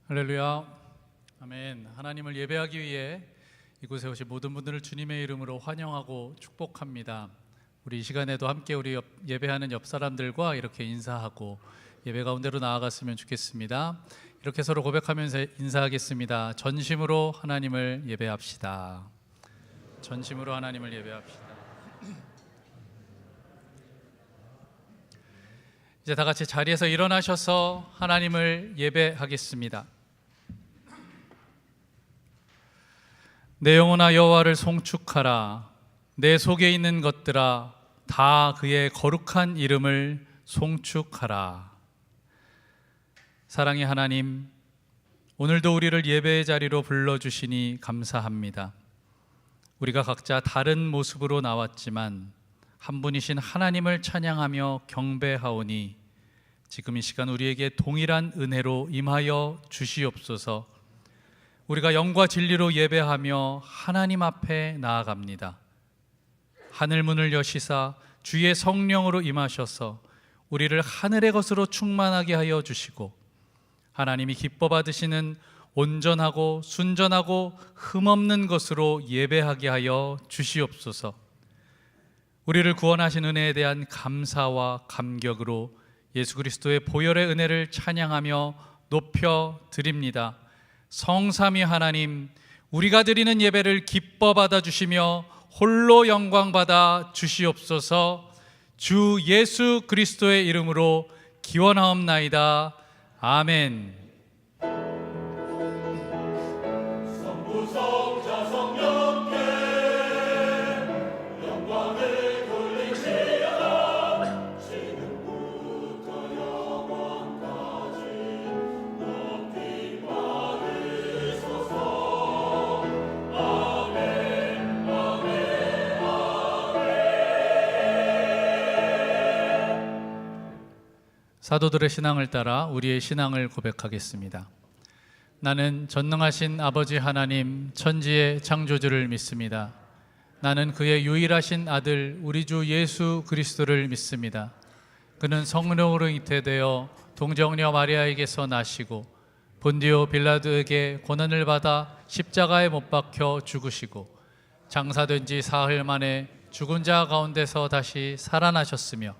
할렐루야. 아멘. 하나님을 예배하기 위해 이곳에 오신 모든 분들을 주님의 이름으로 환영하고 축복합니다. 우리 이 시간에도 함께 우리 예배하는 옆 사람들과 이렇게 인사하고 예배 가운데로 나아갔으면 좋겠습니다. 이렇게 서로 고백하면서 인사하겠습니다. 전심으로 하나님을 예배합시다. 전심으로 하나님을 예배합시다. 이제 다 같이 자리에서 일어나셔서 하나님을 예배하겠습니다. 내 영혼아 여호와를 송축하라. 내 속에 있는 것들아 다 그의 거룩한 이름을 송축하라. 사랑의 하나님, 오늘도 우리를 예배의 자리로 불러주시니 감사합니다. 우리가 각자 다른 모습으로 나왔지만 한 분이신 하나님을 찬양하며 경배하오니 지금 이 시간 우리에게 동일한 은혜로 임하여 주시옵소서. 우리가 영과 진리로 예배하며 하나님 앞에 나아갑니다. 하늘문을 여시사 주의 성령으로 임하셔서 우리를 하늘의 것으로 충만하게 하여 주시고 하나님이 기뻐 받으시는 온전하고 순전하고 흠없는 것으로 예배하게 하여 주시옵소서. 우리를 구원하신 은혜에 대한 감사와 감격으로 예수 그리스도의 보혈의 은혜를 찬양하며 높여 드립니다. 성삼위 하나님, 우리가 드리는 예배를 기뻐 받아 주시며 홀로 영광 받아 주시옵소서. 주 예수 그리스도의 이름으로 기원하옵나이다. 아멘. 사도들의 신앙을 따라 우리의 신앙을 고백하겠습니다. 나는 전능하신 아버지 하나님 천지의 창조주를 믿습니다. 나는 그의 유일하신 아들 우리 주 예수 그리스도를 믿습니다. 그는 성령으로 잉태되어 동정녀 마리아에게서 나시고 본디오 빌라도에게 고난을 받아 십자가에 못 박혀 죽으시고 장사된 지 사흘 만에 죽은 자 가운데서 다시 살아나셨으며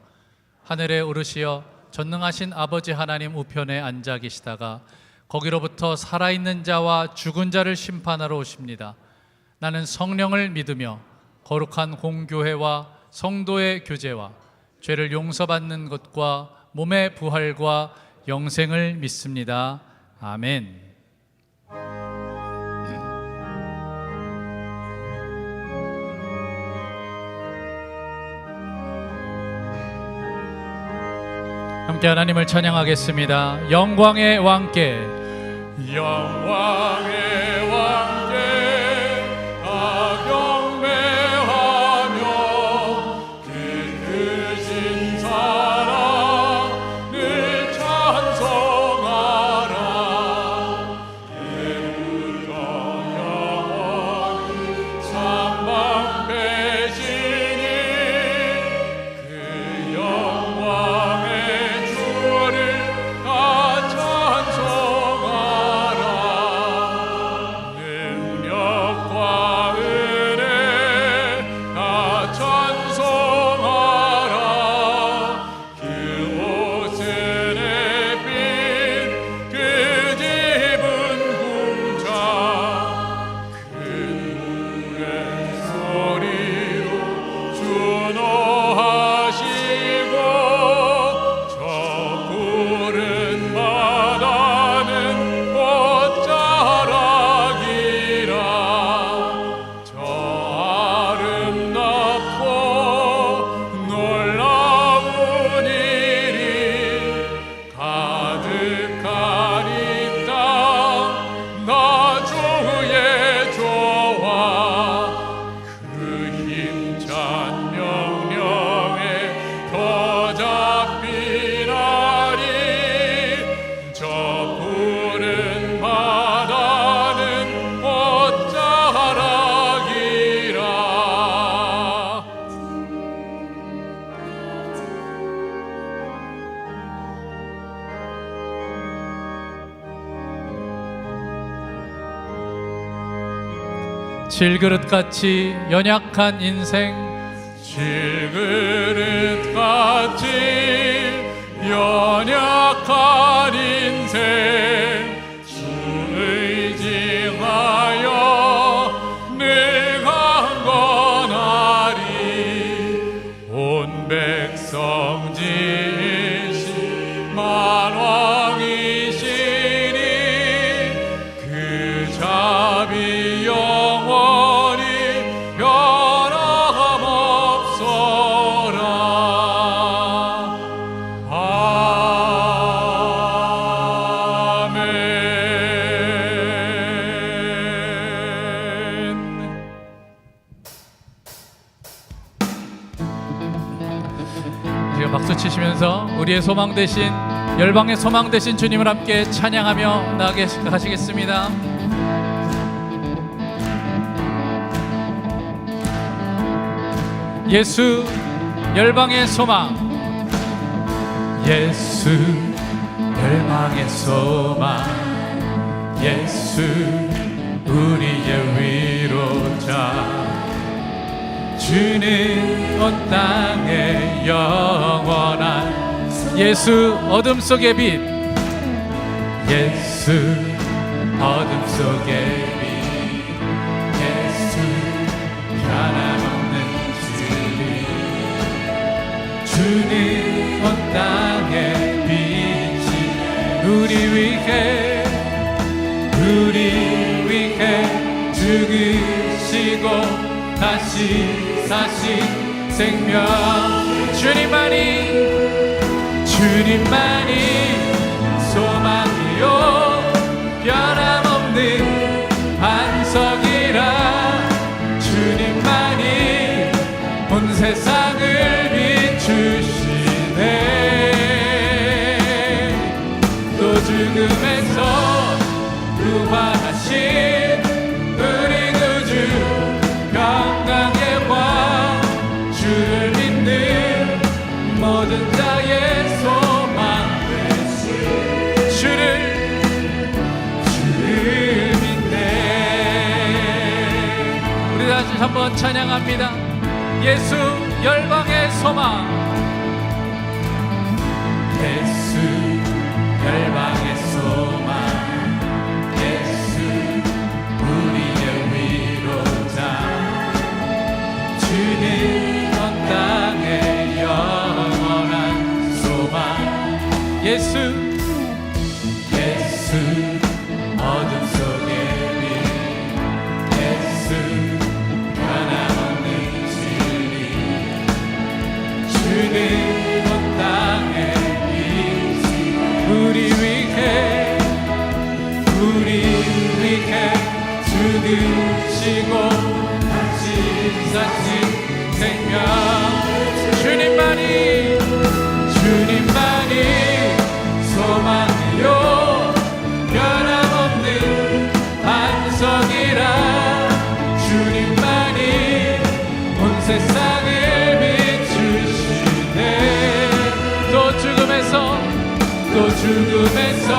하늘에 오르시어 전능하신 아버지 하나님 우편에 앉아 계시다가 거기로부터 살아있는 자와 죽은 자를 심판하러 오십니다. 나는 성령을 믿으며 거룩한 공교회와 성도의 교제와 죄를 용서받는 것과 몸의 부활과 영생을 믿습니다. 아멘. 함께 하나님을 찬양하겠습니다. 영광의 왕께, 영광의 왕께 다 경배하며 그 크신 사랑을 찬송하라. 예부터 영원히 삼방배시니 그 영광의 주를 다 찬송하라. 질그릇같이 연약한 인생, 질그릇같이 연약한 인생 주 의지하여 늘 강건하리. 온 백성 지으신 만왕이시니 그 자비 영원히 변함없어라. 우리가 박수 치시면서 우리의 소망 되신, 열방의 소망 되신 주님을 함께 찬양하며 나아가시겠습니다. 예수 열방의 소망, 예수 열방의 소망, 예수 우리의 위로자, 주는 온 땅에 영원한 예수 어둠 속의 빛, 예수 어둠 속의 빛, 예수 변함없는 진리, 주는 온 땅에 빛이 우리 위해 죽으시고 다시 사신 생명, 주님만이 소망이요 변함없는 반석이라, 주님만이 온 세상을 비추시네. 또 죽음에서 부활하신 우리 구주 평강의 왕, 주를 믿는 모든 자의 소망 되시, 주를 믿네. 우리 다시 한번 찬양합니다. 예수 열방의 소망, 예수 열방의 소망, 예수 우리의 위로자, 주는 온 땅의 영원한 소망, 예수 어둠 속의 빛, 예수 변함없는 진리, 주는 온 땅의 빛, 우리 위해 죽으시고 다시 사신 생명, 주님만이 소망이요 변함없는 반석이라, 주님만이 온 세상을 비추시네. 또 죽음에서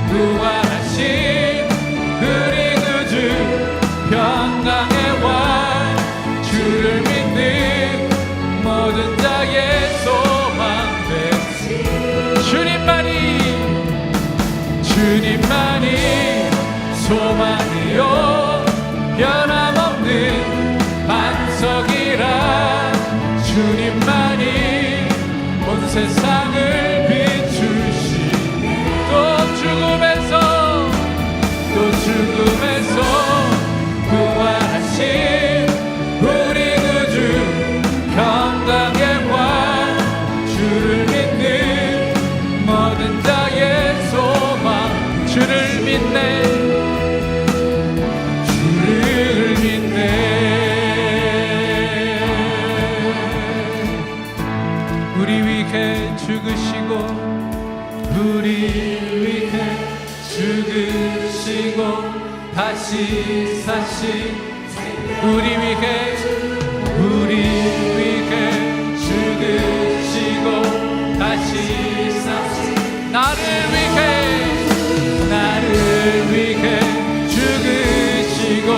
부활하신 우리 구주 평강의 왕, 주를 믿는 모든 자의 소망 되시, 주님만이 소망이요 변함없는 반석이라, 주님만이 온 세상을 비추시네. 또 죽음에서 부활하신 우리 구주 평강의 왕, 주를 믿는 모든 자의 소망, 주를 믿네. 우리 위해 죽으시고 다시 사신, 우리 위해 죽으시고 다시 사신, 나를 위해 죽으시고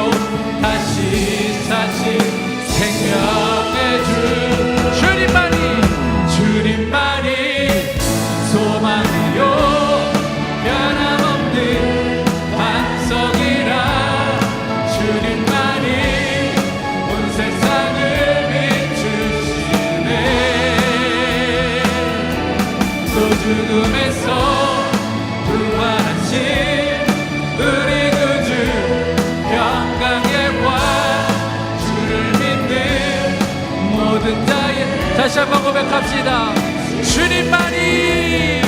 다시 한번 고백합시다. 주님만이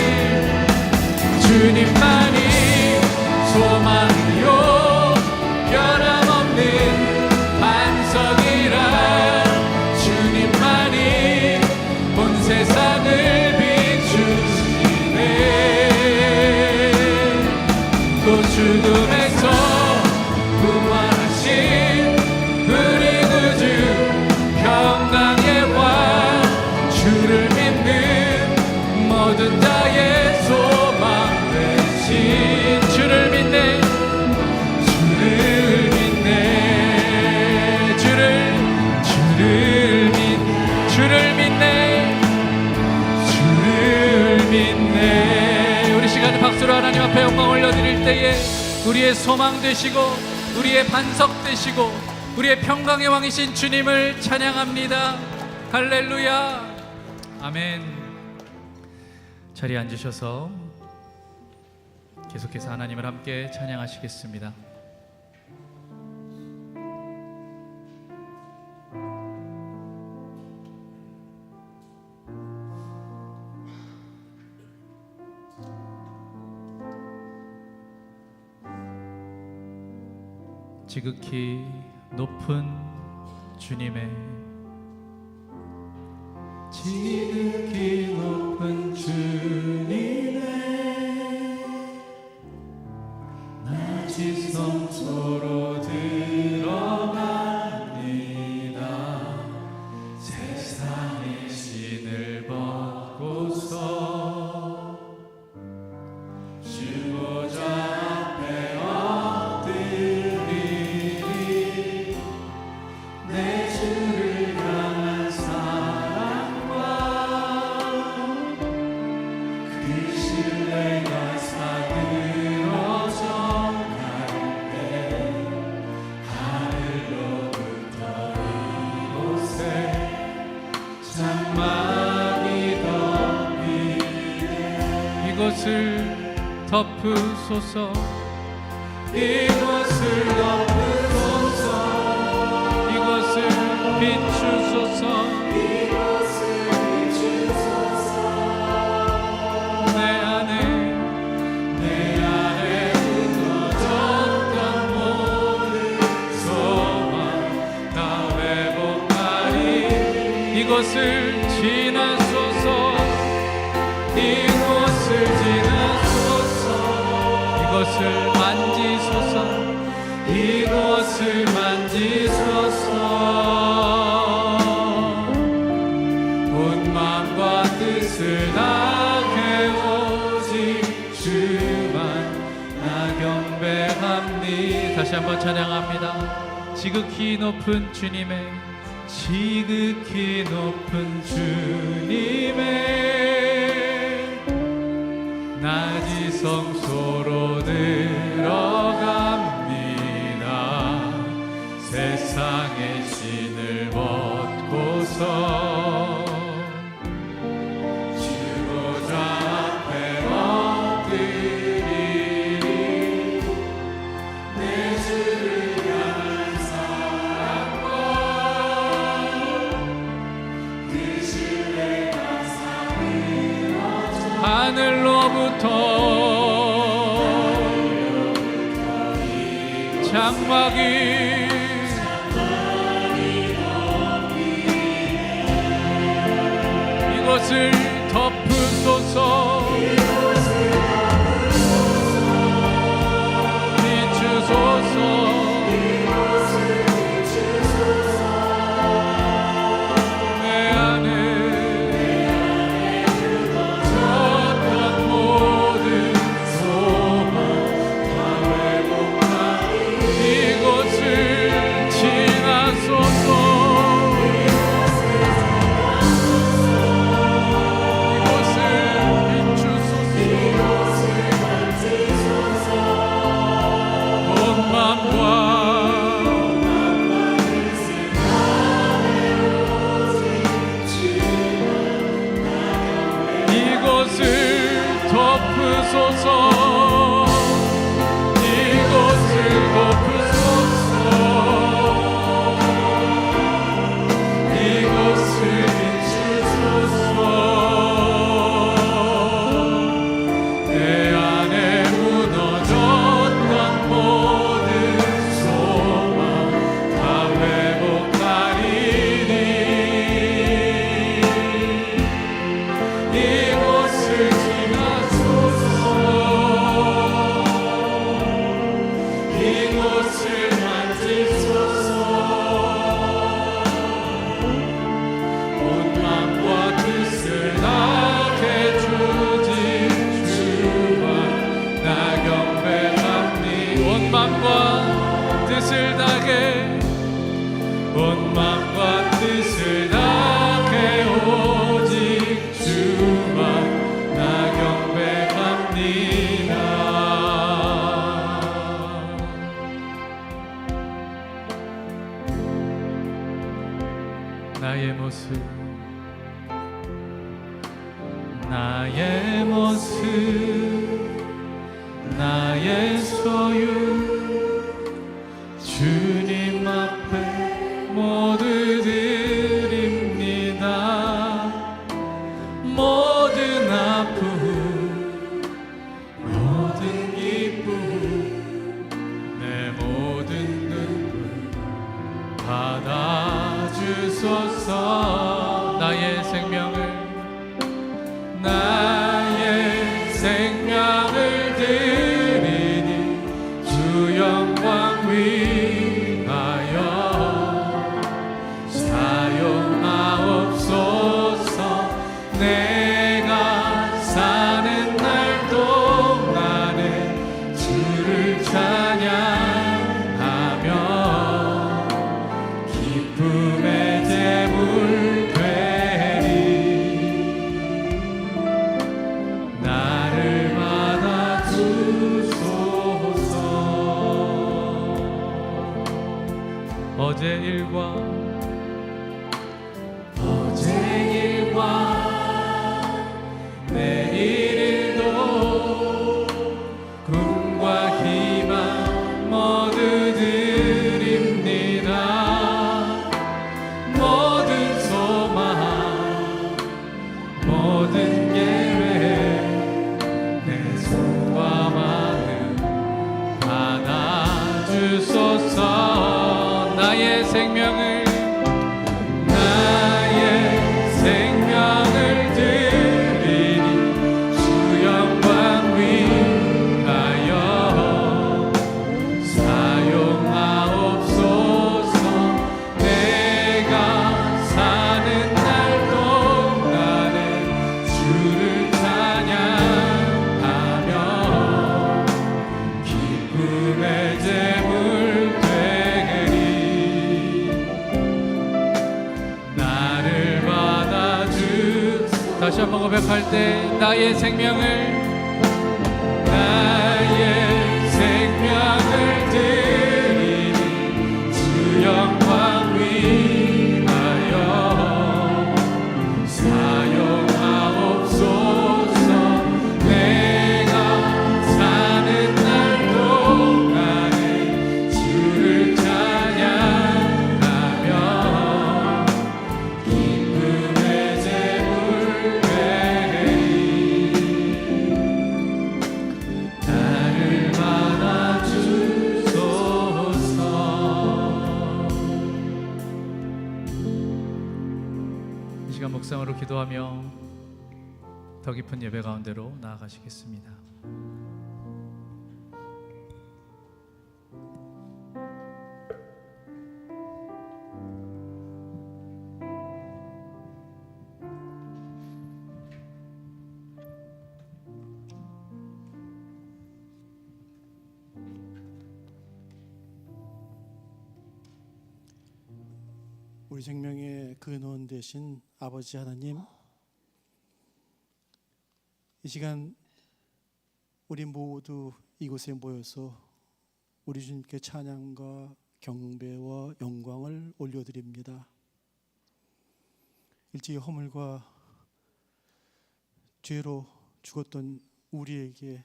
소망이요 변함없는 반석이라. 주님만이 온 세상을 비추시네. 또 죽음에서 부활하신 우리 구주 평강의 왕. 주를 믿는 모든 자의 소망 되신. 주를 믿네, 주를 믿네, 주를 믿네, 주를 믿네. 우리 시간을 박수로 하나님 앞에 영광 올려드릴 때에 우리의 소망 되시고 우리의 반석 되시고 우리의 평강의 왕이신 주님을 찬양합니다. 할렐루야. 아멘. 자리에 앉으셔서 계속해서 하나님을 함께 찬양하시겠습니다. 지극히 높은 주님의, 지극히 높은 주님의 낮이 성소로 들어갑니다. 세상의 신을 벗고서 주보좌 앞에 엎드리리. 내 주를 향한 사랑과 그 신뢰가 사그러져 갈 때 하늘로부터 이곳에 장막이 덮이네. 이곳을 덮으소서, 이곳을 덮으소서, 이곳을 비추소서, 이곳을 비추소서. 내 안에 무너졌던 모든 소망 다 회복하리. 이곳을 지나소서, 이곳을 지나소서, 이곳을 만지소서, 이곳을 만지소서. 온 마음과 뜻을 다해 오직 주만 나 경배합니다. 다시 한번 찬양합니다. 지극히 높은 주님의, 지극히 높은 주님의 낮이 성소로 들어갑니다. 세상의 신을 벗고서 주보좌 앞에 엎드리리. 내 주를 향한 사랑과 그 신뢰가 사그러져 하늘로부터 장막이 이곳을 덮으소서, 비추소서. 내 안에 묻었던 모든 소망 다 회복하리. 이곳을 지나소서, 이곳을 온 맘과 뜻을 다해 온 맘과 뜻을 다해 오직 주만 나 경배합니다. 나의 모습 나의 모습 나의 소유 주님 앞에 모두 드립니다. 모든 아픔 모든 기쁨 내 모든 눈물 받아주소서. 나의 생명을 드리니 주 영광 위하여 사용하옵소서. 내가 사는 날 동안에 주를 찬양하며 기쁨의 제물 되리. 나를 받아주소서. 어제 일과 내일 일도 꿈과 희망 모두 드립니다. 모든 소망 모든 계획 내 손과 마음 받아주소서. 나의 생명을 드리니 주 영광 위하여 사용하옵소서. 내가 사는 날 동안에 주를 찬양하며 기쁨의 제물 되리. 나를 받아주. 다시 한번 고백할 때 나의 생명을 드리니 주 영광 위하여 사용하옵소서. 내가 사는 날 동안에 주를 찬양하며 기쁨의 제물 되리. 나를 받아주소서. 이 시간 묵상으로 기도하며 더 깊은 예배 가운데로 나아가시겠습니다. 우리 생명의 근원 되신 아버지 하나님, 이 시간 우리 모두 이곳에 모여서 우리 주님께 찬양과 경배와 영광을 올려드립니다. 일제히 허물과 죄로 죽었던 우리에게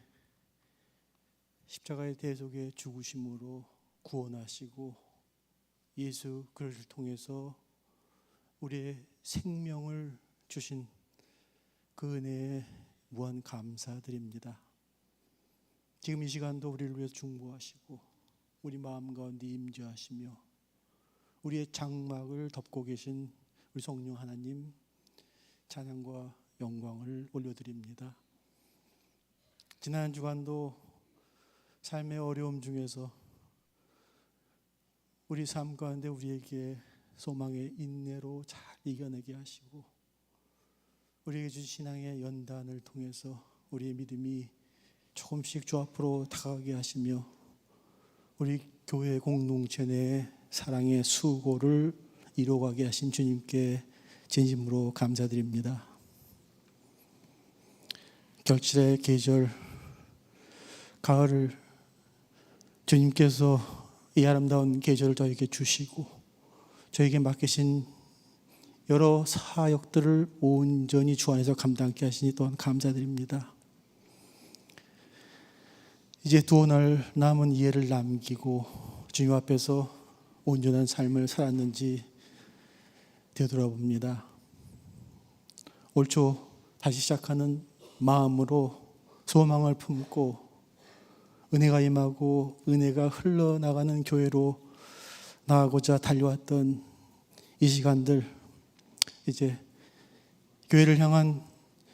십자가의 대속의 죽으심으로 구원하시고 예수 그를 통해서 우리의 생명을 주신 그 은혜에 무한 감사드립니다. 지금 이 시간도 우리를 위해서 중보하시고 우리 마음 가운데 임재하시며 우리의 장막을 덮고 계신 우리 성령 하나님, 찬양과 영광을 올려드립니다. 지난 주간도 삶의 어려움 중에서 우리 삶 가운데 우리에게 소망의 인내로 잘 이겨내게 하시고 우리에게 주신 신앙의 연단을 통해서 우리의 믿음이 조금씩 주 앞으로 다가가게 하시며 우리 교회 공동체 내 사랑의 수고를 이루어가게 하신 주님께 진심으로 감사드립니다. 결실의 계절 가을을 주님께서 이 아름다운 계절을 저에게 주시고 저에게 맡기신 여러 사역들을 온전히 주 안에서 감당케 하시니 또한 감사드립니다. 이제 두어 날 남은 이해를 남기고 주님 앞에서 온전한 삶을 살았는지 되돌아봅니다. 올 초 다시 시작하는 마음으로 소망을 품고 은혜가 임하고 은혜가 흘러나가는 교회로 나가고자 달려왔던 이 시간들, 이제 교회를 향한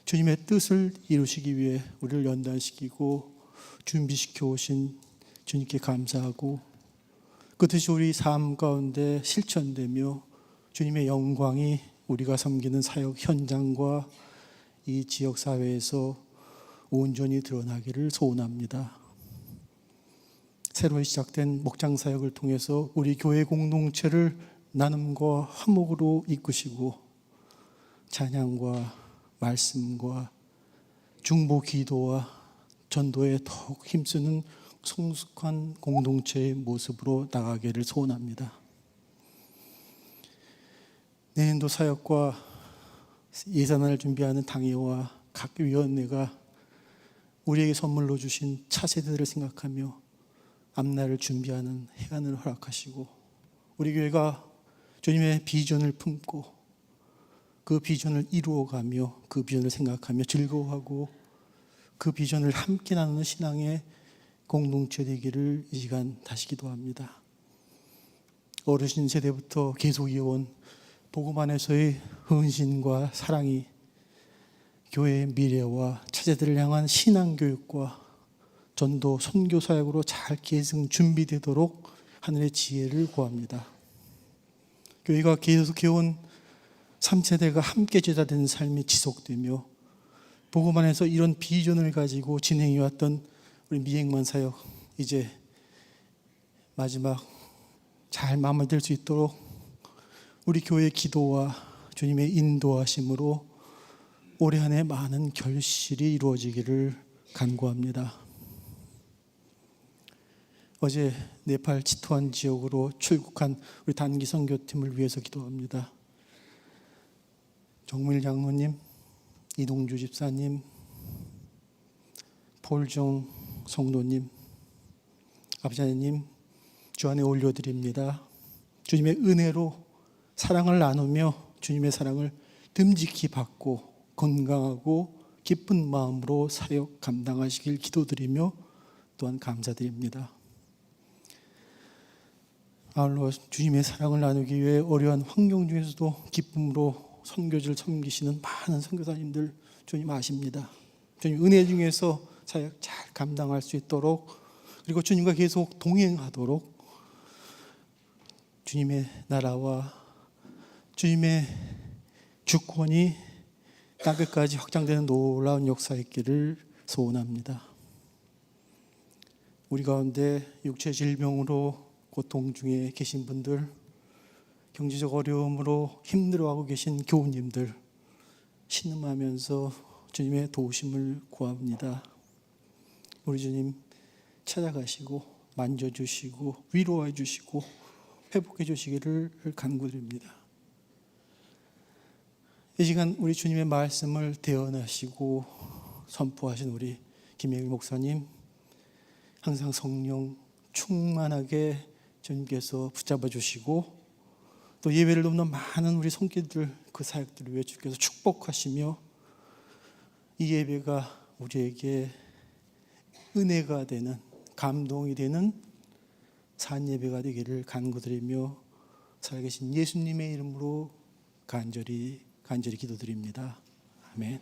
주님의 뜻을 이루시기 위해 우리를 연단시키고 준비시켜 오신 주님께 감사하고 그 뜻이 우리 삶 가운데 실천되며 주님의 영광이 우리가 섬기는 사역 현장과 이 지역 사회에서 온전히 드러나기를 소원합니다. 새로 시작된 목장 사역을 통해서 우리 교회 공동체를 나눔과 화목으로 이끄시고 찬양과 말씀과 중보 기도와 전도에 더욱 힘쓰는 성숙한 공동체의 모습으로 나가기를 소원합니다. 내년도 사역과 예산안을 준비하는 당회와 각 위원회가 우리에게 선물로 주신 차세대들을 생각하며 앞날을 준비하는 해안을 허락하시고 우리 교회가 주님의 비전을 품고 그 비전을 이루어가며 그 비전을 생각하며 즐거워하고 그 비전을 함께 나누는 신앙의 공동체 되기를 이 시간 다시 기도합니다. 어르신 세대부터 계속 이어온 복음 안에서의 헌신과 사랑이 교회의 미래와 차세대를 향한 신앙교육과 전도 선교 사역으로 잘 계승 준비되도록 하늘의 지혜를 구합니다. 교회가 계속해온 3세대가 함께 제자되는 삶이 지속되며 복음 안에서 이런 비전을 가지고 진행해왔던 우리 미행만 사역 이제 마지막 잘 마무리될 수 있도록 우리 교회의 기도와 주님의 인도하심으로 올해 한 해 많은 결실이 이루어지기를 간구합니다. 어제 네팔 치토안 지역으로 출국한 우리 단기 선교팀을 위해서 기도합니다. 정밀 장로님, 이동주 집사님, 폴종 성도님, 아버지 하나님 주 안에 올려드립니다. 주님의 은혜로 사랑을 나누며 주님의 사랑을 듬직히 받고 건강하고 기쁜 마음으로 사역 감당하시길 기도드리며 또한 감사드립니다. 아울러 주님의 사랑을 나누기 위해 어려운 환경 중에서도 기쁨으로 선교지를 섬기시는 많은 선교사님들 주님 아십니다. 주님 은혜 중에서 사역 잘 감당할 수 있도록 그리고 주님과 계속 동행하도록 주님의 나라와 주님의 주권이 땅끝까지 확장되는 놀라운 역사 있기를 소원합니다. 우리 가운데 육체 질병으로 고통 중에 계신 분들, 경제적 어려움으로 힘들어하고 계신 교우님들 신음하면서 주님의 도우심을 구합니다. 우리 주님 찾아가시고 만져주시고 위로해 주시고 회복해 주시기를 간구드립니다. 이 시간 우리 주님의 말씀을 대언하시고 선포하신 우리 김영일 목사님 항상 성령 충만하게 주님께서 붙잡아 주시고 또 예배를 돕는 많은 우리 손길들 그 사역들을 위해 주께서 축복하시며 이 예배가 우리에게 은혜가 되는 감동이 되는 산 예배가 되기를 간구드리며 살아계신 예수님의 이름으로 간절히 기도드립니다. 아멘.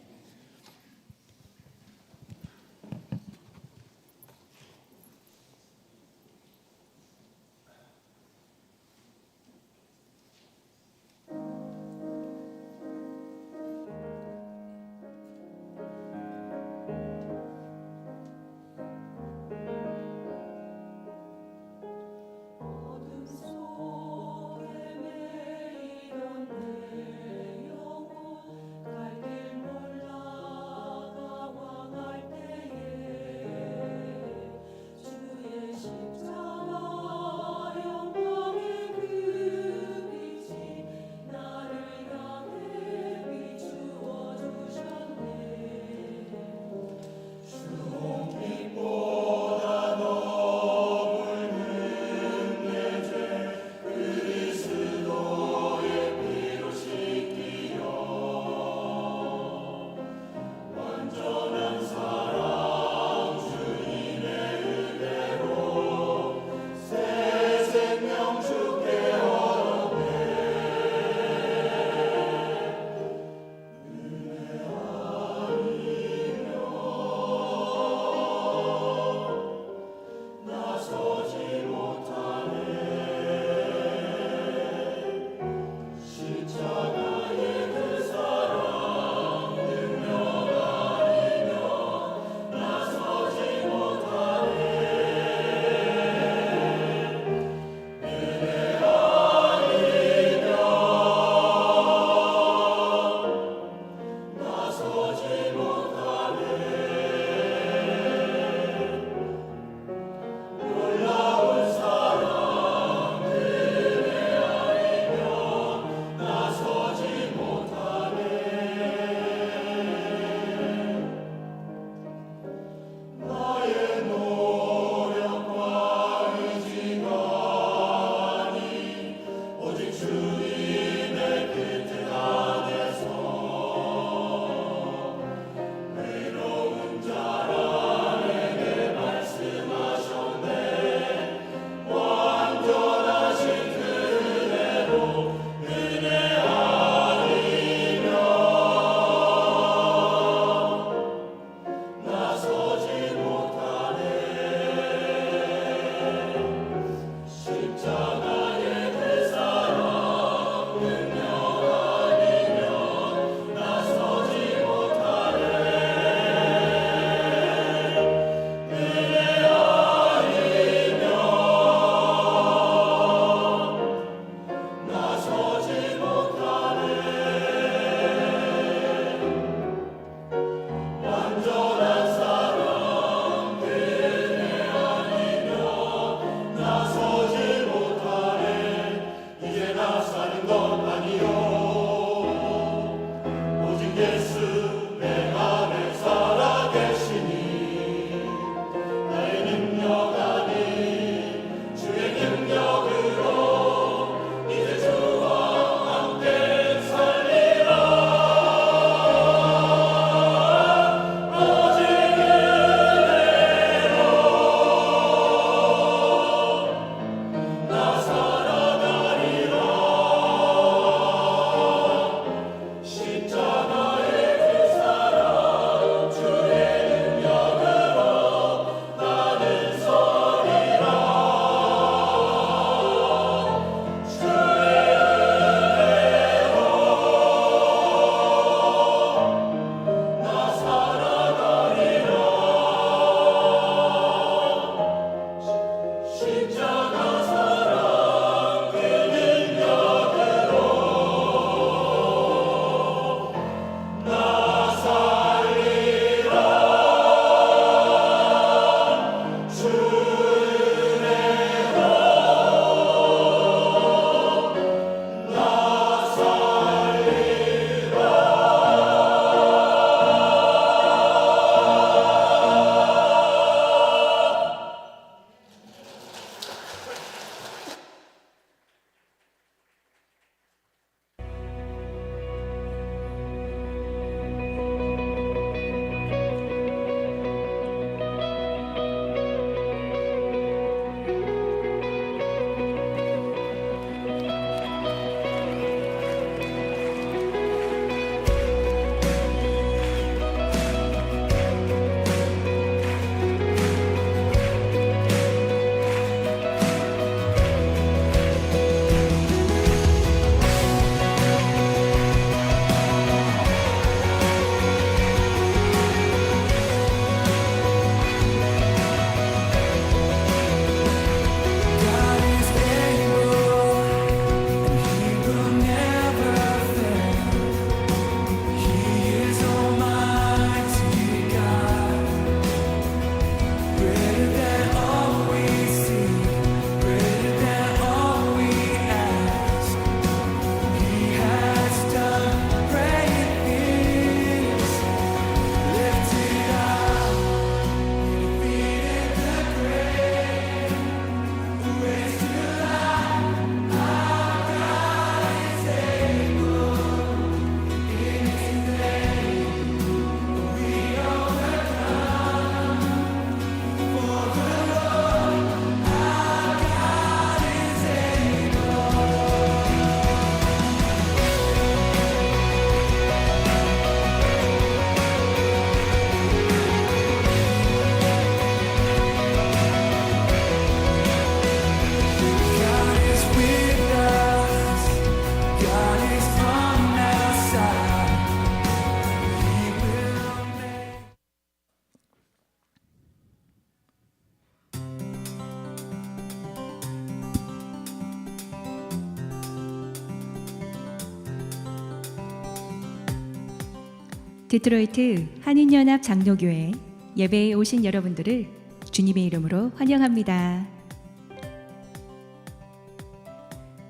디트로이트 한인연합 장로교회 예배에 오신 여러분들을 주님의 이름으로 환영합니다.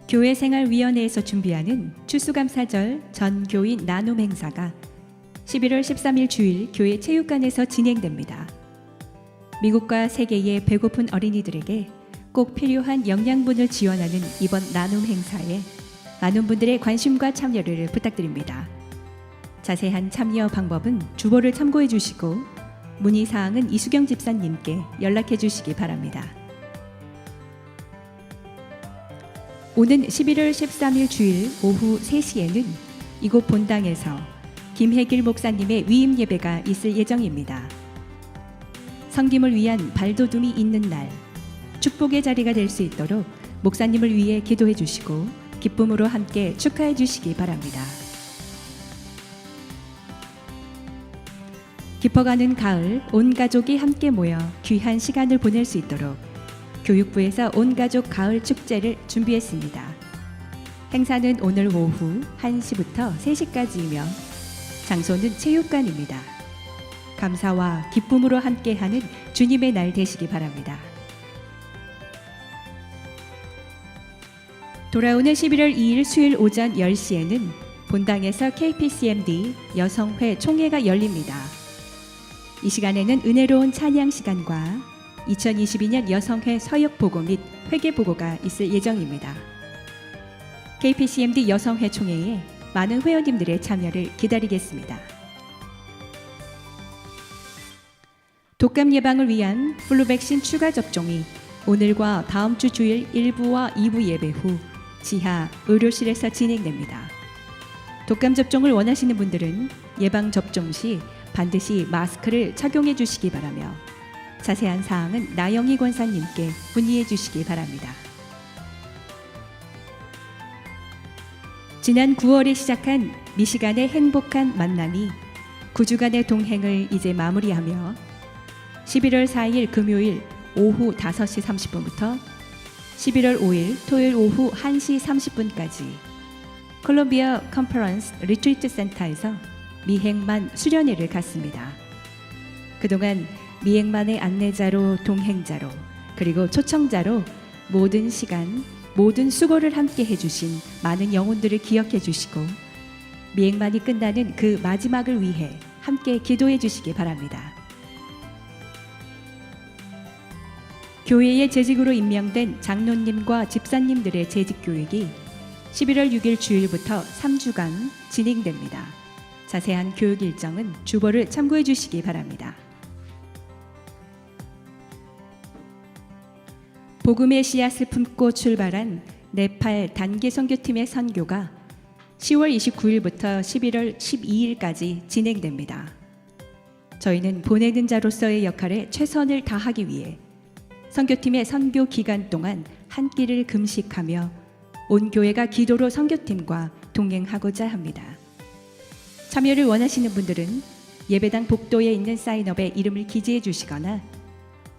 교회생활위원회에서 준비하는 추수감사절 전 교인 나눔 행사가 11월 13일 주일 교회 체육관에서 진행됩니다. 미국과 세계의 배고픈 어린이들에게 꼭 필요한 영양분을 지원하는 이번 나눔 행사에 많은 분들의 관심과 참여를 부탁드립니다. 자세한 참여 방법은 주보를 참고해 주시고 문의사항은 이수경 집사님께 연락해 주시기 바랍니다. 오는 11월 13일 주일 오후 3시에는 이곳 본당에서 김혜길 목사님의 위임 예배가 있을 예정입니다. 섬김을 위한 발돋움이 있는 날, 축복의 자리가 될 수 있도록 목사님을 위해 기도해 주시고 기쁨으로 함께 축하해 주시기 바랍니다. 깊어가는 가을, 온 가족이 함께 모여 귀한 시간을 보낼 수 있도록 교육부에서 온 가족 가을 축제를 준비했습니다. 행사는 오늘 오후 1시부터 3시까지이며 장소는 체육관입니다. 감사와 기쁨으로 함께하는 주님의 날 되시기 바랍니다. 돌아오는 11월 2일 수요일 오전 10시에는 본당에서 KPCMD 여성회 총회가 열립니다. 이 시간에는 은혜로운 찬양 시간과 2022년 여성회 서역 보고 및 회계 보고가 있을 예정입니다. KPCMD 여성회 총회에 많은 회원님들의 참여를 기다리겠습니다. 독감 예방을 위한 플루 백신 추가 접종이 오늘과 다음 주 주일 1부와 2부 예배 후 지하 의료실에서 진행됩니다. 독감 접종을 원하시는 분들은 예방 접종 시 반드시 마스크를 착용해 주시기 바라며 자세한 사항은 나영희 권사님께 문의해 주시기 바랍니다. 지난 9월에 시작한 미시간의 행복한 만남이 9주간의 동행을 이제 마무리하며 11월 4일 금요일 오후 5시 30분부터 11월 5일 토요일 오후 1시 30분까지 콜롬비아 컨퍼런스 리트리트 센터에서 미행만 수련회를 갖습니다. 그동안 미행만의 안내자로 동행자로 그리고 초청자로 모든 시간 모든 수고를 함께 해주신 많은 영혼들을 기억해 주시고 미행만이 끝나는 그 마지막을 위해 함께 기도해 주시기 바랍니다. 교회의 재직으로 임명된 장로님과 집사님들의 재직 교육이 11월 6일 주일부터 3주간 진행됩니다. 자세한 교육 일정은 주보를 참고해 주시기 바랍니다. 복음의 씨앗을 품고 출발한 네팔 단기 선교팀의 선교가 10월 29일부터 11월 12일까지 진행됩니다. 저희는 보내는 자로서의 역할에 최선을 다하기 위해 선교팀의 선교 기간 동안 한 끼를 금식하며 온 교회가 기도로 선교팀과 동행하고자 합니다. 참여를 원하시는 분들은 예배당 복도에 있는 사인업에 이름을 기재해 주시거나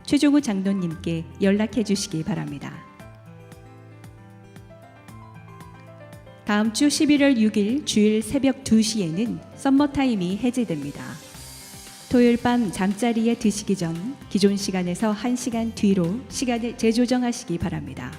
최종우 장로님께 연락해 주시기 바랍니다. 다음 주 11월 6일 주일 새벽 2시에는 썸머타임이 해제됩니다. 토요일 밤 잠자리에 드시기 전 기존 시간에서 1시간 뒤로 시간을 재조정하시기 바랍니다.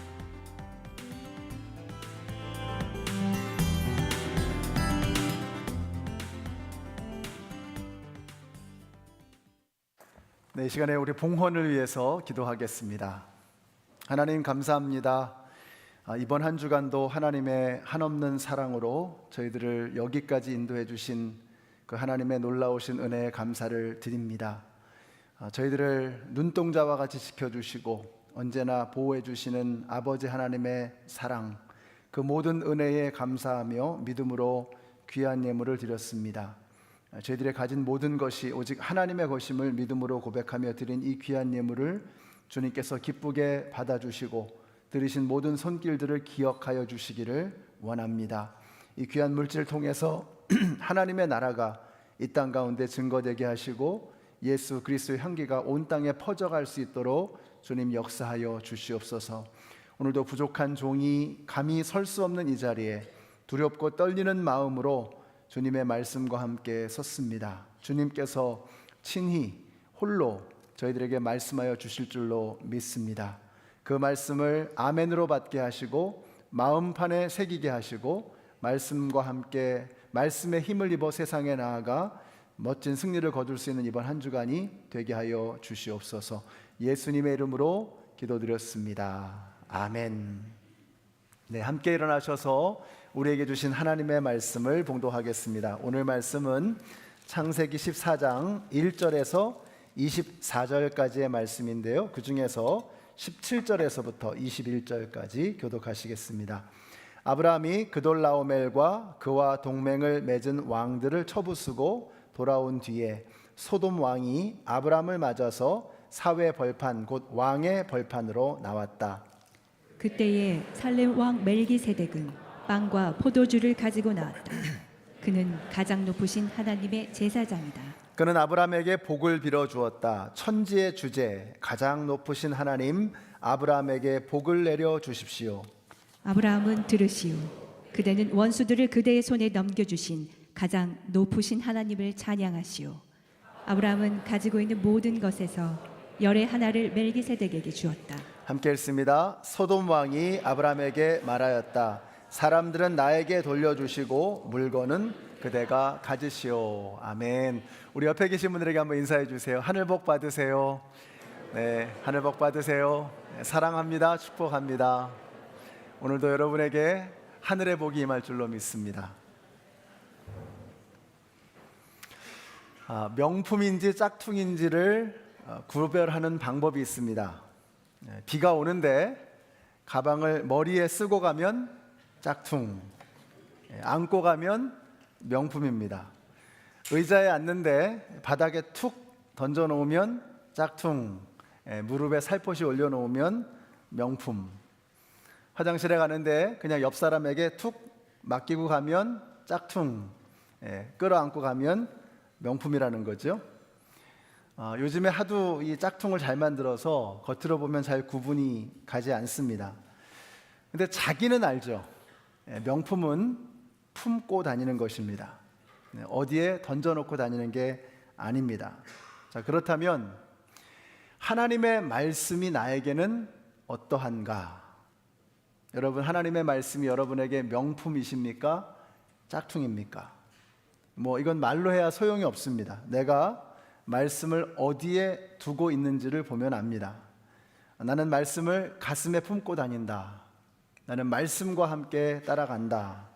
네, 이 시간에 우리 봉헌을 위해서 기도하겠습니다. 하나님 감사합니다. 이번 한 주간도 하나님의 한없는 사랑으로 저희들을 여기까지 인도해 주신 그 하나님의 놀라우신 은혜에 감사를 드립니다. 저희들을 눈동자와 같이 지켜주시고 언제나 보호해 주시는 아버지 하나님의 사랑, 그 모든 은혜에 감사하며 믿음으로 귀한 예물을 드렸습니다. 저희들의 가진 모든 것이 오직 하나님의 것임을 믿음으로 고백하며 드린 이 귀한 예물을 주님께서 기쁘게 받아주시고 드리신 모든 손길들을 기억하여 주시기를 원합니다. 이 귀한 물질을 통해서 하나님의 나라가 이 땅 가운데 증거되게 하시고 예수 그리스도의 향기가 온 땅에 퍼져갈 수 있도록 주님 역사하여 주시옵소서. 오늘도 부족한 종이 감히 설 수 없는 이 자리에 두렵고 떨리는 마음으로 주님의 말씀과 함께 섰습니다. 주님께서 친히 홀로 저희들에게 말씀하여 주실 줄로 믿습니다. 그 말씀을 아멘으로 받게 하시고 마음판에 새기게 하시고 말씀과 함께 말씀의 힘을 입어 세상에 나아가 멋진 승리를 거둘 수 있는 이번 한 주간이 되게 하여 주시옵소서. 예수님의 이름으로 기도드렸습니다. 아멘. 네, 함께 일어나셔서 우리에게 주신 하나님의 말씀을 봉독하겠습니다. 오늘 말씀은 창세기 14장 1절에서 24절까지의 말씀인데요. 그 중에서 17절에서부터 21절까지 교독하시겠습니다. 아브라함이 그돌라오멜과 그와 동맹을 맺은 왕들을 쳐부수고 돌아온 뒤에 소돔 왕이 아브라함을 맞아서 사회 벌판 곧 왕의 벌판으로 나왔다. 그때에 살렘 왕 멜기세덱은 빵과 포도주를 가지고 나왔다. 그는 가장 높으신 하나님의 제사장이다. 그는 아브라함에게 복을 빌어 주었다. 천지의 주제 가장 높으신 하나님 아브라함에게 복을 내려 주십시오. 아브라함은 들으시오. 그대는 원수들을 그대의 손에 넘겨주신 가장 높으신 하나님을 찬양하시오. 아브라함은 가지고 있는 모든 것에서 열의 하나를 멜기세덱에게 주었다. 함께 읽습니다. 소돔 왕이 아브라함에게 말하였다. 사람들은 나에게 돌려주시고 물건은 그대가 가지시오. 아멘. 우리 옆에 계신 분들에게 한번 인사해 주세요. 하늘 복 받으세요. 네, 하늘 복 받으세요. 네, 사랑합니다. 축복합니다. 오늘도 여러분에게 하늘의 복이 임할 줄로 믿습니다. 명품인지 짝퉁인지를 구별하는 방법이 있습니다. 비가 오는데 가방을 머리에 쓰고 가면 짝퉁, 안고 가면 명품입니다. 의자에 앉는데 바닥에 툭 던져 놓으면 짝퉁, 무릎에 살포시 올려 놓으면 명품. 화장실에 가는데 그냥 옆 사람에게 툭 맡기고 가면 짝퉁, 끌어안고 가면 명품이라는 거죠. 요즘에 하도 이 짝퉁을 잘 만들어서 겉으로 보면 잘 구분이 가지 않습니다. 근데 자기는 알죠. 명품은 품고 다니는 것입니다. 어디에 던져놓고 다니는 게 아닙니다. 자, 그렇다면 하나님의 말씀이 나에게는 어떠한가? 여러분, 하나님의 말씀이 여러분에게 명품이십니까? 짝퉁입니까? 이건 말로 해야 소용이 없습니다. 내가 말씀을 어디에 두고 있는지를 보면 압니다. 나는 말씀을 가슴에 품고 다닌다. 나는 말씀과 함께 따라간다.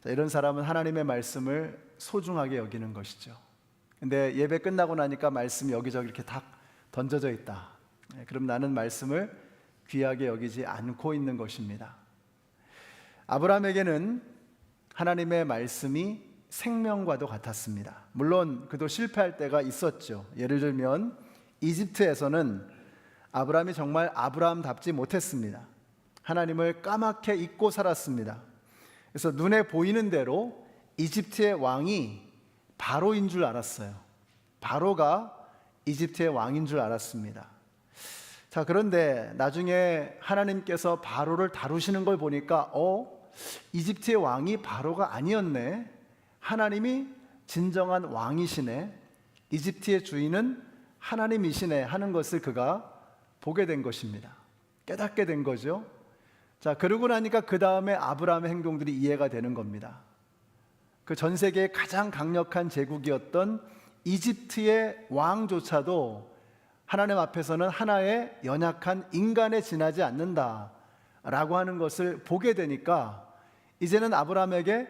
자, 이런 사람은 하나님의 말씀을 소중하게 여기는 것이죠. 근데 예배 끝나고 나니까 말씀이 여기저기 이렇게 다 던져져 있다. 그럼 나는 말씀을 귀하게 여기지 않고 있는 것입니다. 아브라함에게는 하나님의 말씀이 생명과도 같았습니다. 물론 그도 실패할 때가 있었죠. 예를 들면 이집트에서는 아브라함이 정말 아브라함답지 못했습니다. 하나님을 까맣게 잊고 살았습니다. 그래서 눈에 보이는 대로 이집트의 왕이 바로인 줄 알았어요. 바로가 이집트의 왕인 줄 알았습니다. 자, 그런데 나중에 하나님께서 바로를 다루시는 걸 보니까 이집트의 왕이 바로가 아니었네. 하나님이 진정한 왕이시네. 이집트의 주인은 하나님이시네 하는 것을 그가 보게 된 것입니다. 깨닫게 된 거죠. 자, 그러고 나니까 그 다음에 아브라함의 행동들이 이해가 되는 겁니다. 그 전 세계의 가장 강력한 제국이었던 이집트의 왕조차도 하나님 앞에서는 하나의 연약한 인간에 지나지 않는다라고 하는 것을 보게 되니까 이제는 아브라함에게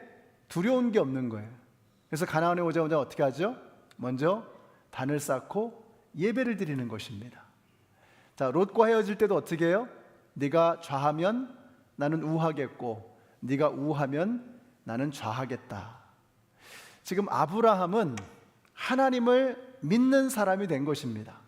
두려운 게 없는 거예요. 그래서 가나안에 오자마자 어떻게 하죠? 먼저 단을 쌓고 예배를 드리는 것입니다. 자, 롯과 헤어질 때도 어떻게 해요? 네가 좌하면 나는 우하겠고 네가 우하면 나는 좌하겠다. 지금 아브라함은 하나님을 믿는 사람이 된 것입니다.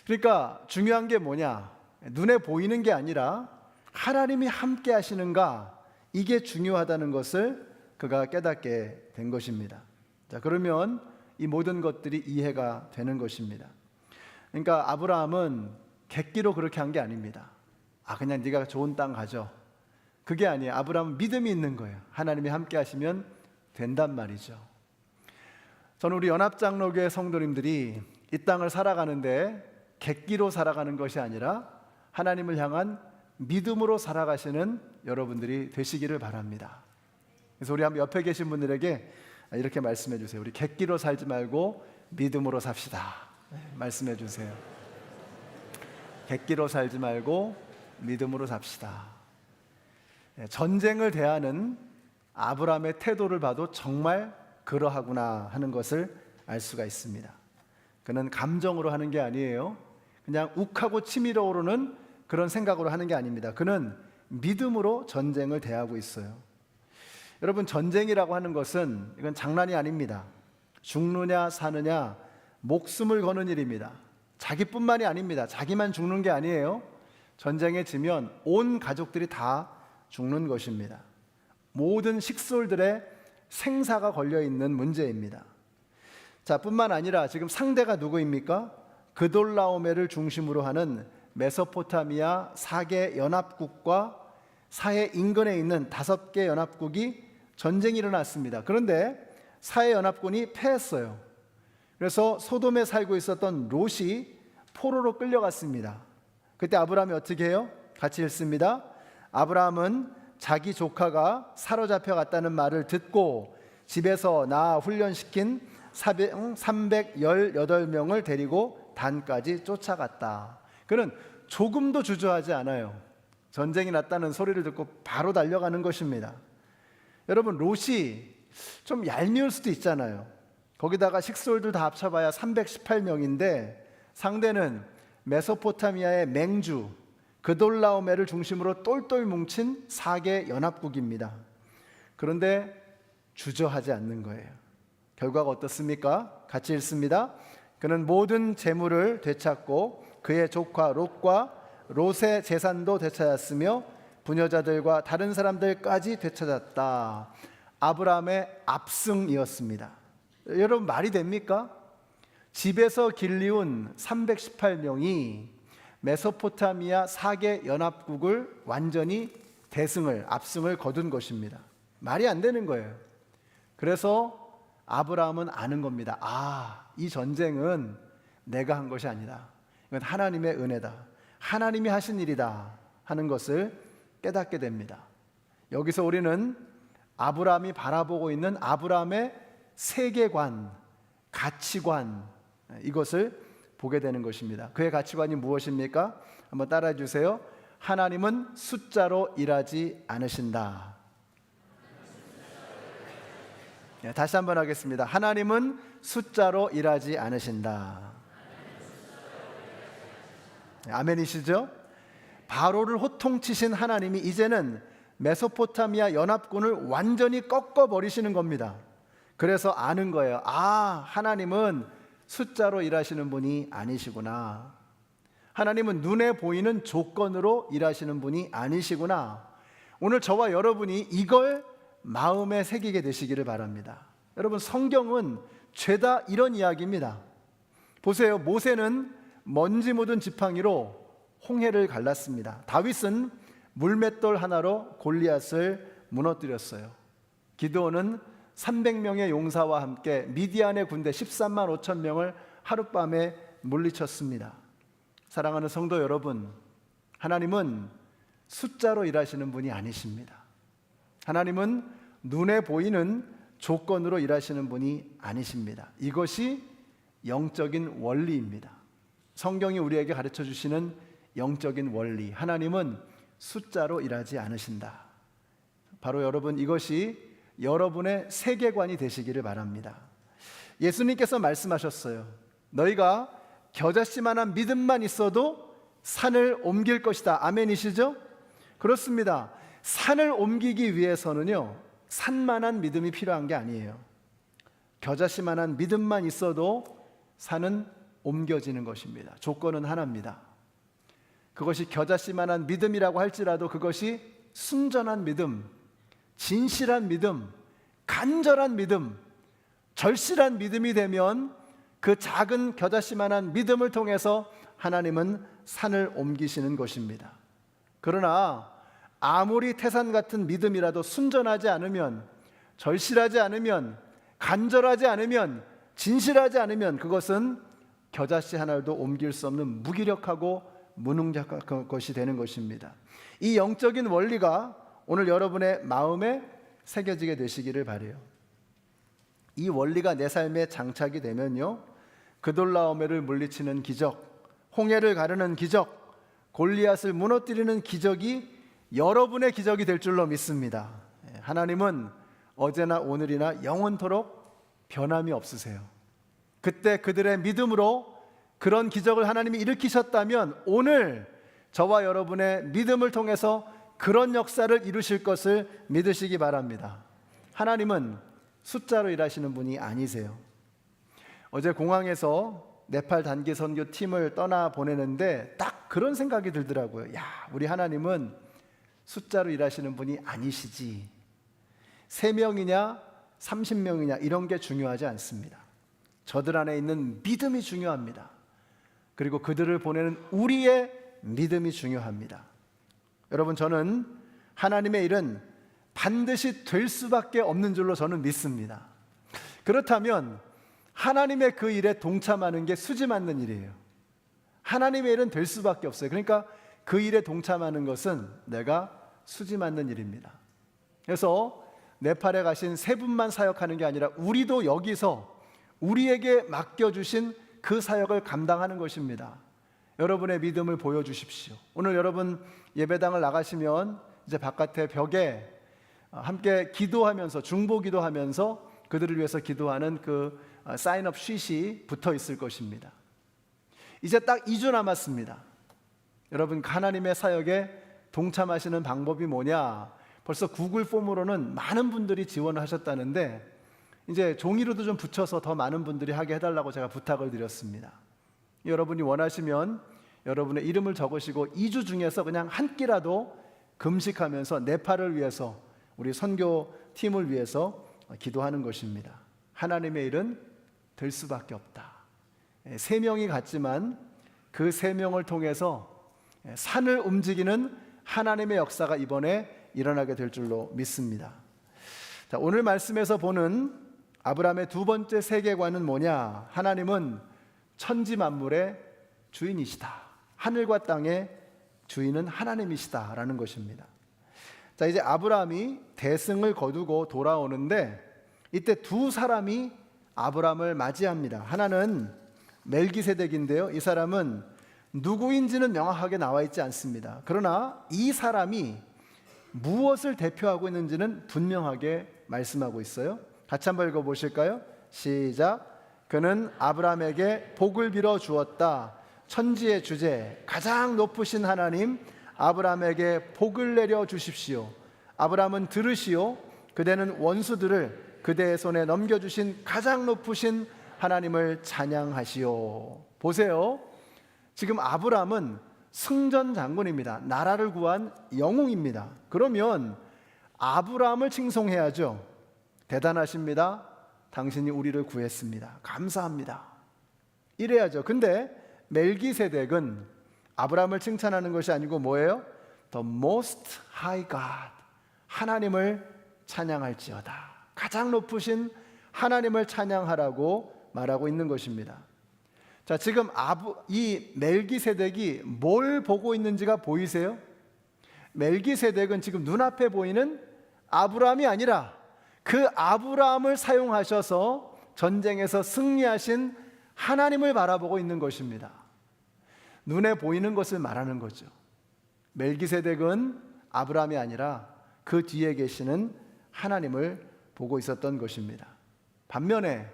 그러니까 중요한 게 뭐냐? 눈에 보이는 게 아니라 하나님이 함께 하시는가? 이게 중요하다는 것을 그가 깨닫게 된 것입니다. 자, 그러면 이 모든 것들이 이해가 되는 것입니다. 그러니까 아브라함은 객기로 그렇게 한 게 아닙니다. 그냥 네가 좋은 땅 가져. 그게 아니에요. 아브라함은 믿음이 있는 거예요. 하나님이 함께 하시면 된단 말이죠. 저는 우리 연합장로교회 성도님들이 이 땅을 살아가는데 객기로 살아가는 것이 아니라 하나님을 향한 믿음으로 살아가시는 여러분들이 되시기를 바랍니다. 그래서 우리 한번 옆에 계신 분들에게 이렇게 말씀해 주세요. 우리 객기로 살지 말고 믿음으로 삽시다. 말씀해 주세요. 객기로 살지 말고 믿음으로 삽시다. 전쟁을 대하는 아브라함의 태도를 봐도 정말 그러하구나 하는 것을 알 수가 있습니다. 그는 감정으로 하는 게 아니에요. 그냥 욱하고 치밀어 오르는 그런 생각으로 하는 게 아닙니다. 그는 믿음으로 전쟁을 대하고 있어요. 여러분, 전쟁이라고 하는 것은 이건 장난이 아닙니다. 죽느냐 사느냐 목숨을 거는 일입니다. 자기뿐만이 아닙니다. 자기만 죽는 게 아니에요. 전쟁에 지면 온 가족들이 다 죽는 것입니다. 모든 식솔들의 생사가 걸려있는 문제입니다. 자, 뿐만 아니라 지금 상대가 누구입니까? 그돌라오메를 중심으로 하는 메소포타미아 4개 연합국과 사해 인근에 있는 5개 연합국이 전쟁이 일어났습니다. 그런데 사해 연합군이 패했어요. 그래서 소돔에 살고 있었던 롯이 포로로 끌려갔습니다. 그때 아브라함이 어떻게 해요? 같이 읽습니다. 아브라함은 자기 조카가 사로잡혀 갔다는 말을 듣고 집에서 나 훈련시킨 318명을 데리고 단까지 쫓아갔다. 그는 조금도 주저하지 않아요. 전쟁이 났다는 소리를 듣고 바로 달려가는 것입니다. 여러분, 롯이 좀 얄미울 수도 있잖아요. 거기다가 식솔들 다 합쳐봐야 318명인데 상대는 메소포타미아의 맹주 그돌라오메를 중심으로 똘똘 뭉친 4개 연합국입니다. 그런데 주저하지 않는 거예요. 결과가 어떻습니까? 같이 읽습니다. 그는 모든 재물을 되찾고 그의 조카 롯과 롯의 재산도 되찾았으며 부녀자들과 다른 사람들까지 되찾았다. 아브라함의 압승이었습니다. 여러분, 말이 됩니까? 집에서 길리운 318명이 메소포타미아 4개 연합국을 완전히 압승을 거둔 것입니다. 말이 안 되는 거예요. 그래서 아브라함은 아는 겁니다. 이 전쟁은 내가 한 것이 아니다. 이건 하나님의 은혜다. 하나님이 하신 일이다 하는 것을 깨닫게 됩니다. 여기서 우리는 아브라함이 바라보고 있는 아브라함의 세계관, 가치관, 이것을 보게 되는 것입니다. 그의 가치관이 무엇입니까? 한번 따라해 주세요. 하나님은 숫자로 일하지 않으신다. 다시 한번 하겠습니다. 하나님은 숫자로 일하지 않으신다. 아멘이시죠? 바로를 호통치신 하나님이 이제는 메소포타미아 연합군을 완전히 꺾어버리시는 겁니다. 그래서 아는 거예요. 하나님은 숫자로 일하시는 분이 아니시구나. 하나님은 눈에 보이는 조건으로 일하시는 분이 아니시구나. 오늘 저와 여러분이 이걸 마음에 새기게 되시기를 바랍니다. 여러분, 성경은 죄다 이런 이야기입니다. 보세요. 모세는 먼지 묻은 지팡이로 홍해를 갈랐습니다. 다윗은 물맷돌 하나로 골리앗을 무너뜨렸어요. 기드온은 300명의 용사와 함께 미디안의 군대 13만 5천 명을 하룻밤에 물리쳤습니다. 사랑하는 성도 여러분, 하나님은 숫자로 일하시는 분이 아니십니다. 하나님은 눈에 보이는 조건으로 일하시는 분이 아니십니다. 이것이 영적인 원리입니다. 성경이 우리에게 가르쳐 주시는 영적인 원리. 하나님은 숫자로 일하지 않으신다. 바로 여러분, 이것이 여러분의 세계관이 되시기를 바랍니다. 예수님께서 말씀하셨어요. 너희가 겨자씨만한 믿음만 있어도 산을 옮길 것이다. 아멘이시죠? 그렇습니다. 산을 옮기기 위해서는요, 산만한 믿음이 필요한 게 아니에요. 겨자씨만한 믿음만 있어도 산은 옮겨지는 것입니다. 조건은 하나입니다. 그것이 겨자씨만한 믿음이라고 할지라도 그것이 순전한 믿음, 진실한 믿음, 간절한 믿음, 절실한 믿음이 되면 그 작은 겨자씨만한 믿음을 통해서 하나님은 산을 옮기시는 것입니다. 그러나 아무리 태산 같은 믿음이라도 순전하지 않으면 절실하지 않으면, 간절하지 않으면, 진실하지 않으면 그것은 겨자씨 하나도 옮길 수 없는 무기력하고 무능력한 것이 되는 것입니다. 이 영적인 원리가 오늘 여러분의 마음에 새겨지게 되시기를 바라요. 이 원리가 내 삶에 장착이 되면요, 그돌라오메를 물리치는 기적, 홍해를 가르는 기적, 골리앗을 무너뜨리는 기적이 여러분의 기적이 될 줄로 믿습니다. 하나님은 어제나 오늘이나 영원토록 변함이 없으세요. 그때 그들의 믿음으로 그런 기적을 하나님이 일으키셨다면 오늘 저와 여러분의 믿음을 통해서 그런 역사를 이루실 것을 믿으시기 바랍니다. 하나님은 숫자로 일하시는 분이 아니세요. 어제 공항에서 네팔 단기 선교 팀을 떠나 보내는데 딱 그런 생각이 들더라고요. 야, 우리 하나님은 숫자로 일하시는 분이 아니시지. 3명이냐 30명이냐 이런 게 중요하지 않습니다. 저들 안에 있는 믿음이 중요합니다. 그리고 그들을 보내는 우리의 믿음이 중요합니다. 여러분, 저는 하나님의 일은 반드시 될 수밖에 없는 줄로 저는 믿습니다. 그렇다면 하나님의 그 일에 동참하는 게 수지 맞는 일이에요. 하나님의 일은 될 수밖에 없어요. 그러니까 그 일에 동참하는 것은 내가 수지 맞는 일입니다. 그래서 네팔에 가신 3분만 사역하는 게 아니라 우리도 여기서 우리에게 맡겨주신 그 사역을 감당하는 것입니다. 여러분의 믿음을 보여주십시오. 오늘 여러분 예배당을 나가시면 이제 바깥에 벽에 함께 기도하면서 중보 기도하면서 그들을 위해서 기도하는 그 사인업 쉿이 붙어 있을 것입니다. 이제 딱 2주 남았습니다. 여러분, 하나님의 사역에 동참하시는 방법이 뭐냐? 벌써 구글 폼으로는 많은 분들이 지원을 하셨다는데 이제 종이로도 좀 붙여서 더 많은 분들이 하게 해달라고 제가 부탁을 드렸습니다. 여러분이 원하시면 여러분의 이름을 적으시고 2주 중에서 그냥 한 끼라도 금식하면서 네팔을 위해서, 우리 선교팀을 위해서 기도하는 것입니다. 하나님의 일은 될 수밖에 없다. 3명이 갔지만 그 3명을 통해서 산을 움직이는 하나님의 역사가 이번에 일어나게 될 줄로 믿습니다. 자, 오늘 말씀에서 보는 아브라함의 두 번째 세계관은 뭐냐? 하나님은 천지 만물의 주인이시다. 하늘과 땅의 주인은 하나님이시다라는 것입니다. 자, 이제 아브라함이 대승을 거두고 돌아오는데 이때 두 사람이 아브라함을 맞이합니다. 하나는 멜기세덱인데요. 이 사람은 누구인지는 명확하게 나와 있지 않습니다. 그러나 이 사람이 무엇을 대표하고 있는지는 분명하게 말씀하고 있어요. 같이 한번 읽어보실까요? 시작. 그는 아브라함에게 복을 빌어 주었다. 천지의 주제, 가장 높으신 하나님 아브라함에게 복을 내려 주십시오. 아브라함은 들으시오. 그대는 원수들을 그대의 손에 넘겨주신 가장 높으신 하나님을 찬양하시오. 보세요. 지금 아브라함은 승전 장군입니다. 나라를 구한 영웅입니다. 그러면 아브라함을 칭송해야죠. 대단하십니다. 당신이 우리를 구했습니다. 감사합니다. 이래야죠. 근데 멜기세덱은 아브라함을 칭찬하는 것이 아니고 뭐예요? The most high God, 하나님을 찬양할지어다. 가장 높으신 하나님을 찬양하라고 말하고 있는 것입니다. 자, 지금 이 멜기세덱이 뭘 보고 있는지가 보이세요? 멜기세덱은 지금 눈앞에 보이는 아브라함이 아니라 그 아브라함을 사용하셔서 전쟁에서 승리하신 하나님을 바라보고 있는 것입니다. 눈에 보이는 것을 말하는 거죠. 멜기세덱은 아브라함이 아니라 그 뒤에 계시는 하나님을 보고 있었던 것입니다. 반면에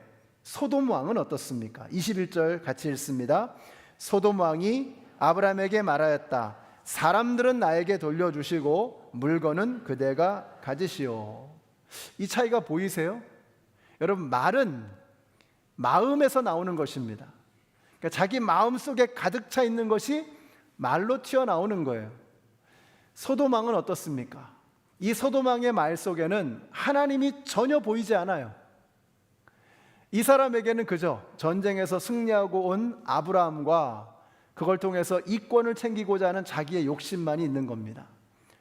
소돔 왕은 어떻습니까? 21절 같이 읽습니다. 소돔 왕이 아브라함에게 말하였다. 사람들은 나에게 돌려주시고 물건은 그대가 가지시오. 이 차이가 보이세요? 여러분, 말은 마음에서 나오는 것입니다. 그러니까 자기 마음 속에 가득 차 있는 것이 말로 튀어나오는 거예요. 소돔 왕은 어떻습니까? 이 소돔 왕의 말 속에는 하나님이 전혀 보이지 않아요. 이 사람에게는 그저 전쟁에서 승리하고 온 아브라함과 그걸 통해서 이권을 챙기고자 하는 자기의 욕심만이 있는 겁니다.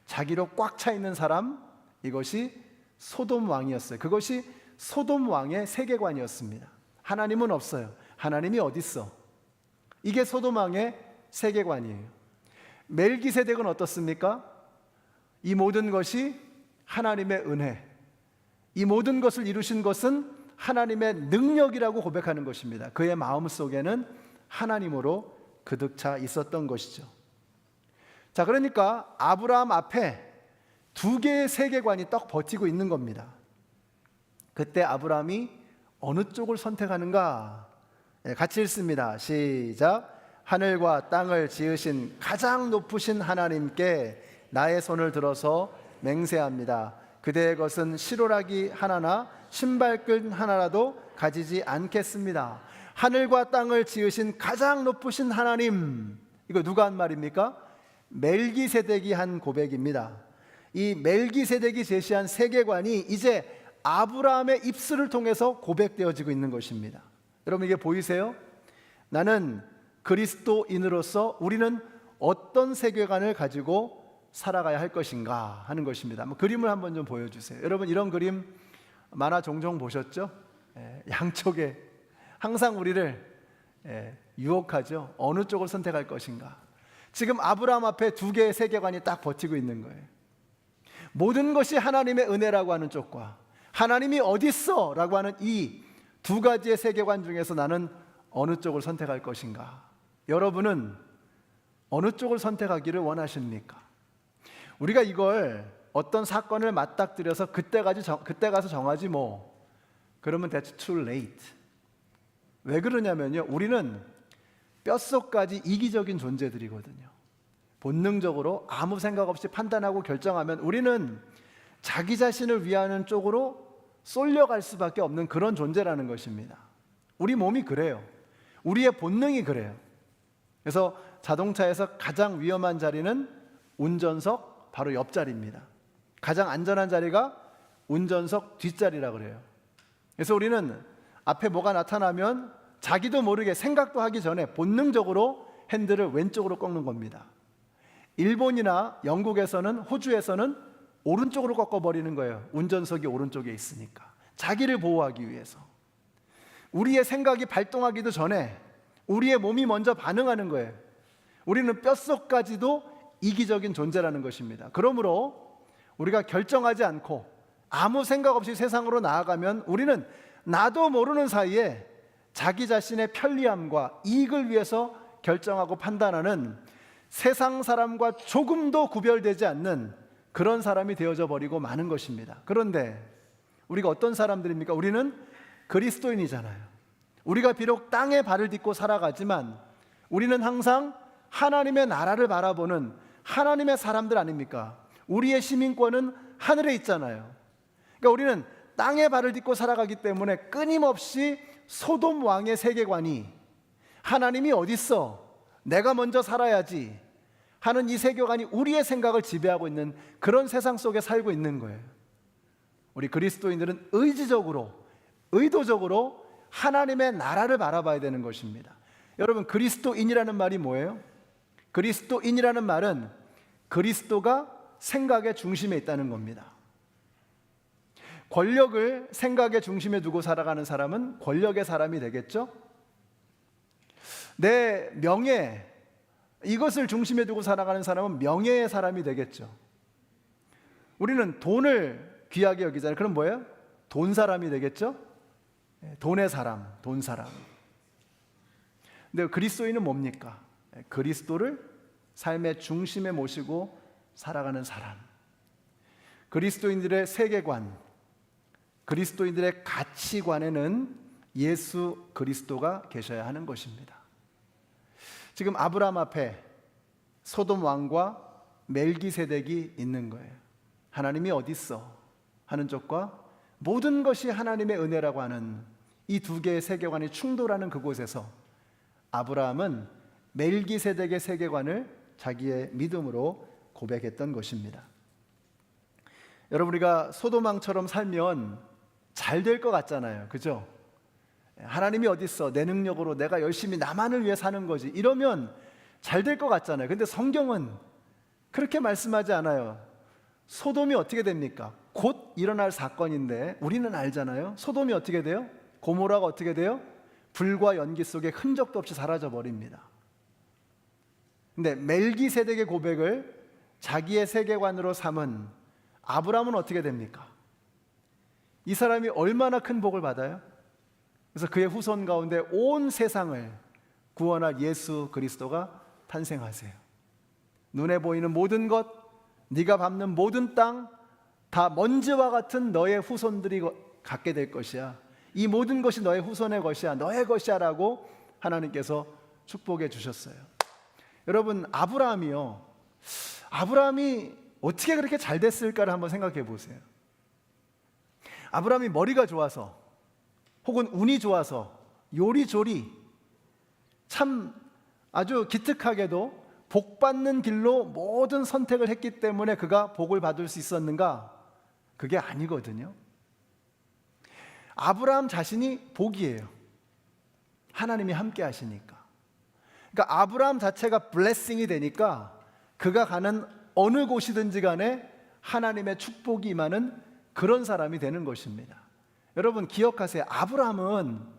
자기로 꽉 차 있는 사람, 이것이 소돔 왕이었어요. 그것이 소돔 왕의 세계관이었습니다. 하나님은 없어요. 하나님이 어디 있어? 이게 소돔 왕의 세계관이에요. 멜기세덱은 어떻습니까? 이 모든 것이 하나님의 은혜, 이 모든 것을 이루신 것은 하나님의 능력이라고 고백하는 것입니다. 그의 마음속에는 하나님으로 그득 차 있었던 것이죠. 자, 그러니까 아브라함 앞에 두 개의 세계관이 딱 버티고 있는 겁니다. 그때 아브라함이 어느 쪽을 선택하는가? 같이 읽습니다. 시작. 하늘과 땅을 지으신 가장 높으신 하나님께 나의 손을 들어서 맹세합니다. 그대의 것은 실오라기 하나나 신발끈 하나라도 가지지 않겠습니다. 하늘과 땅을 지으신 가장 높으신 하나님, 이거 누가 한 말입니까? 멜기세덱이 한 고백입니다. 이 멜기세덱이 제시한 세계관이 이제 아브라함의 입술을 통해서 고백되어지고 있는 것입니다. 여러분, 이게 보이세요? 나는 그리스도인으로서 우리는 어떤 세계관을 가지고 살아가야 할 것인가 하는 것입니다. 한번 그림을 한번 좀 보여주세요. 여러분, 이런 그림 만화 종종 보셨죠? 양쪽에 항상 우리를 유혹하죠. 어느 쪽을 선택할 것인가. 지금 아브라함 앞에 두 개의 세계관이 딱 버티고 있는 거예요. 모든 것이 하나님의 은혜라고 하는 쪽과 하나님이 어디 있어? 라고 하는 이 두 가지의 세계관 중에서 나는 어느 쪽을 선택할 것인가. 여러분은 어느 쪽을 선택하기를 원하십니까? 우리가 이걸 어떤 사건을 맞닥뜨려서 그때 가서 정하지 뭐, 그러면 that's too late. 왜 그러냐면요, 우리는 뼛속까지 이기적인 존재들이거든요. 본능적으로 아무 생각 없이 판단하고 결정하면 우리는 자기 자신을 위하는 쪽으로 쏠려갈 수밖에 없는 그런 존재라는 것입니다. 우리 몸이 그래요. 우리의 본능이 그래요. 그래서 자동차에서 가장 위험한 자리는 운전석 바로 옆자리입니다. 가장 안전한 자리가 운전석 뒷자리라 그래요. 그래서 우리는 앞에 뭐가 나타나면 자기도 모르게 생각도 하기 전에 본능적으로 핸들을 왼쪽으로 꺾는 겁니다. 일본이나 영국에서는, 호주에서는 오른쪽으로 꺾어버리는 거예요. 운전석이 오른쪽에 있으니까. 자기를 보호하기 위해서. 우리의 생각이 발동하기도 전에 우리의 몸이 먼저 반응하는 거예요. 우리는 뼛속까지도 이기적인 존재라는 것입니다. 그러므로 우리가 결정하지 않고 아무 생각 없이 세상으로 나아가면 우리는 나도 모르는 사이에 자기 자신의 편리함과 이익을 위해서 결정하고 판단하는 세상 사람과 조금도 구별되지 않는 그런 사람이 되어져 버리고 마는 것입니다. 그런데 우리가 어떤 사람들입니까? 우리는 그리스도인이잖아요. 우리가 비록 땅에 발을 딛고 살아가지만 우리는 항상 하나님의 나라를 바라보는 하나님의 사람들 아닙니까? 우리의 시민권은 하늘에 있잖아요. 그러니까 우리는 땅에 발을 딛고 살아가기 때문에 끊임없이 소돔 왕의 세계관이 하나님이 어디 있어? 내가 먼저 살아야지 하는 이 세계관이 우리의 생각을 지배하고 있는 그런 세상 속에 살고 있는 거예요. 우리 그리스도인들은 의도적으로 하나님의 나라를 바라봐야 되는 것입니다. 여러분, 그리스도인이라는 말이 뭐예요? 그리스도인이라는 말은 그리스도가 생각의 중심에 있다는 겁니다. 권력을 생각의 중심에 두고 살아가는 사람은 권력의 사람이 되겠죠? 내 명예, 이것을 중심에 두고 살아가는 사람은 명예의 사람이 되겠죠. 우리는 돈을 귀하게 여기잖아요. 그럼 뭐예요? 돈 사람이 되겠죠? 돈의 사람, 돈 사람. 근데 그리스도인은 뭡니까? 그리스도를 삶의 중심에 모시고 살아가는 사람. 그리스도인들의 세계관, 그리스도인들의 가치관에는 예수 그리스도가 계셔야 하는 것입니다. 지금 아브라함 앞에 소돔 왕과 멜기세덱이 있는 거예요. 하나님이 어디 있어? 하는 쪽과 모든 것이 하나님의 은혜라고 하는 이 두 개의 세계관이 충돌하는 그곳에서 아브라함은 멜기세덱의 세계관을 자기의 믿음으로 고백했던 것입니다. 여러분, 우리가 소돔 왕처럼 살면 잘 될 것 같잖아요. 그죠? 하나님이 어디 있어? 내 능력으로 내가 열심히 나만을 위해 사는 거지. 이러면 잘 될 것 같잖아요. 근데 성경은 그렇게 말씀하지 않아요. 소돔이 어떻게 됩니까? 곧 일어날 사건인데 우리는 알잖아요. 소돔이 어떻게 돼요? 고모라가 어떻게 돼요? 불과 연기 속에 흔적도 없이 사라져 버립니다. 근데 멜기세덱의 고백을 자기의 세계관으로 삼은 아브라함은 어떻게 됩니까? 이 사람이 얼마나 큰 복을 받아요? 그래서 그의 후손 가운데 온 세상을 구원할 예수 그리스도가 탄생하세요. 눈에 보이는 모든 것, 네가 밟는 모든 땅 다 먼지와 같은 너의 후손들이 갖게 될 것이야. 이 모든 것이 너의 후손의 것이야. 너의 것이야 라고 하나님께서 축복해 주셨어요. 여러분, 아브라함이 어떻게 그렇게 잘 됐을까를 한번 생각해 보세요. 아브라함이 머리가 좋아서 혹은 운이 좋아서 요리조리 참 아주 기특하게도 복 받는 길로 모든 선택을 했기 때문에 그가 복을 받을 수 있었는가? 그게 아니거든요. 아브라함 자신이 복이에요. 하나님이 함께 하시니까. 그러니까 아브라함 자체가 블레싱이 되니까 그가 가는 어느 곳이든지 간에 하나님의 축복이 임하는 그런 사람이 되는 것입니다. 여러분 기억하세요. 아브라함은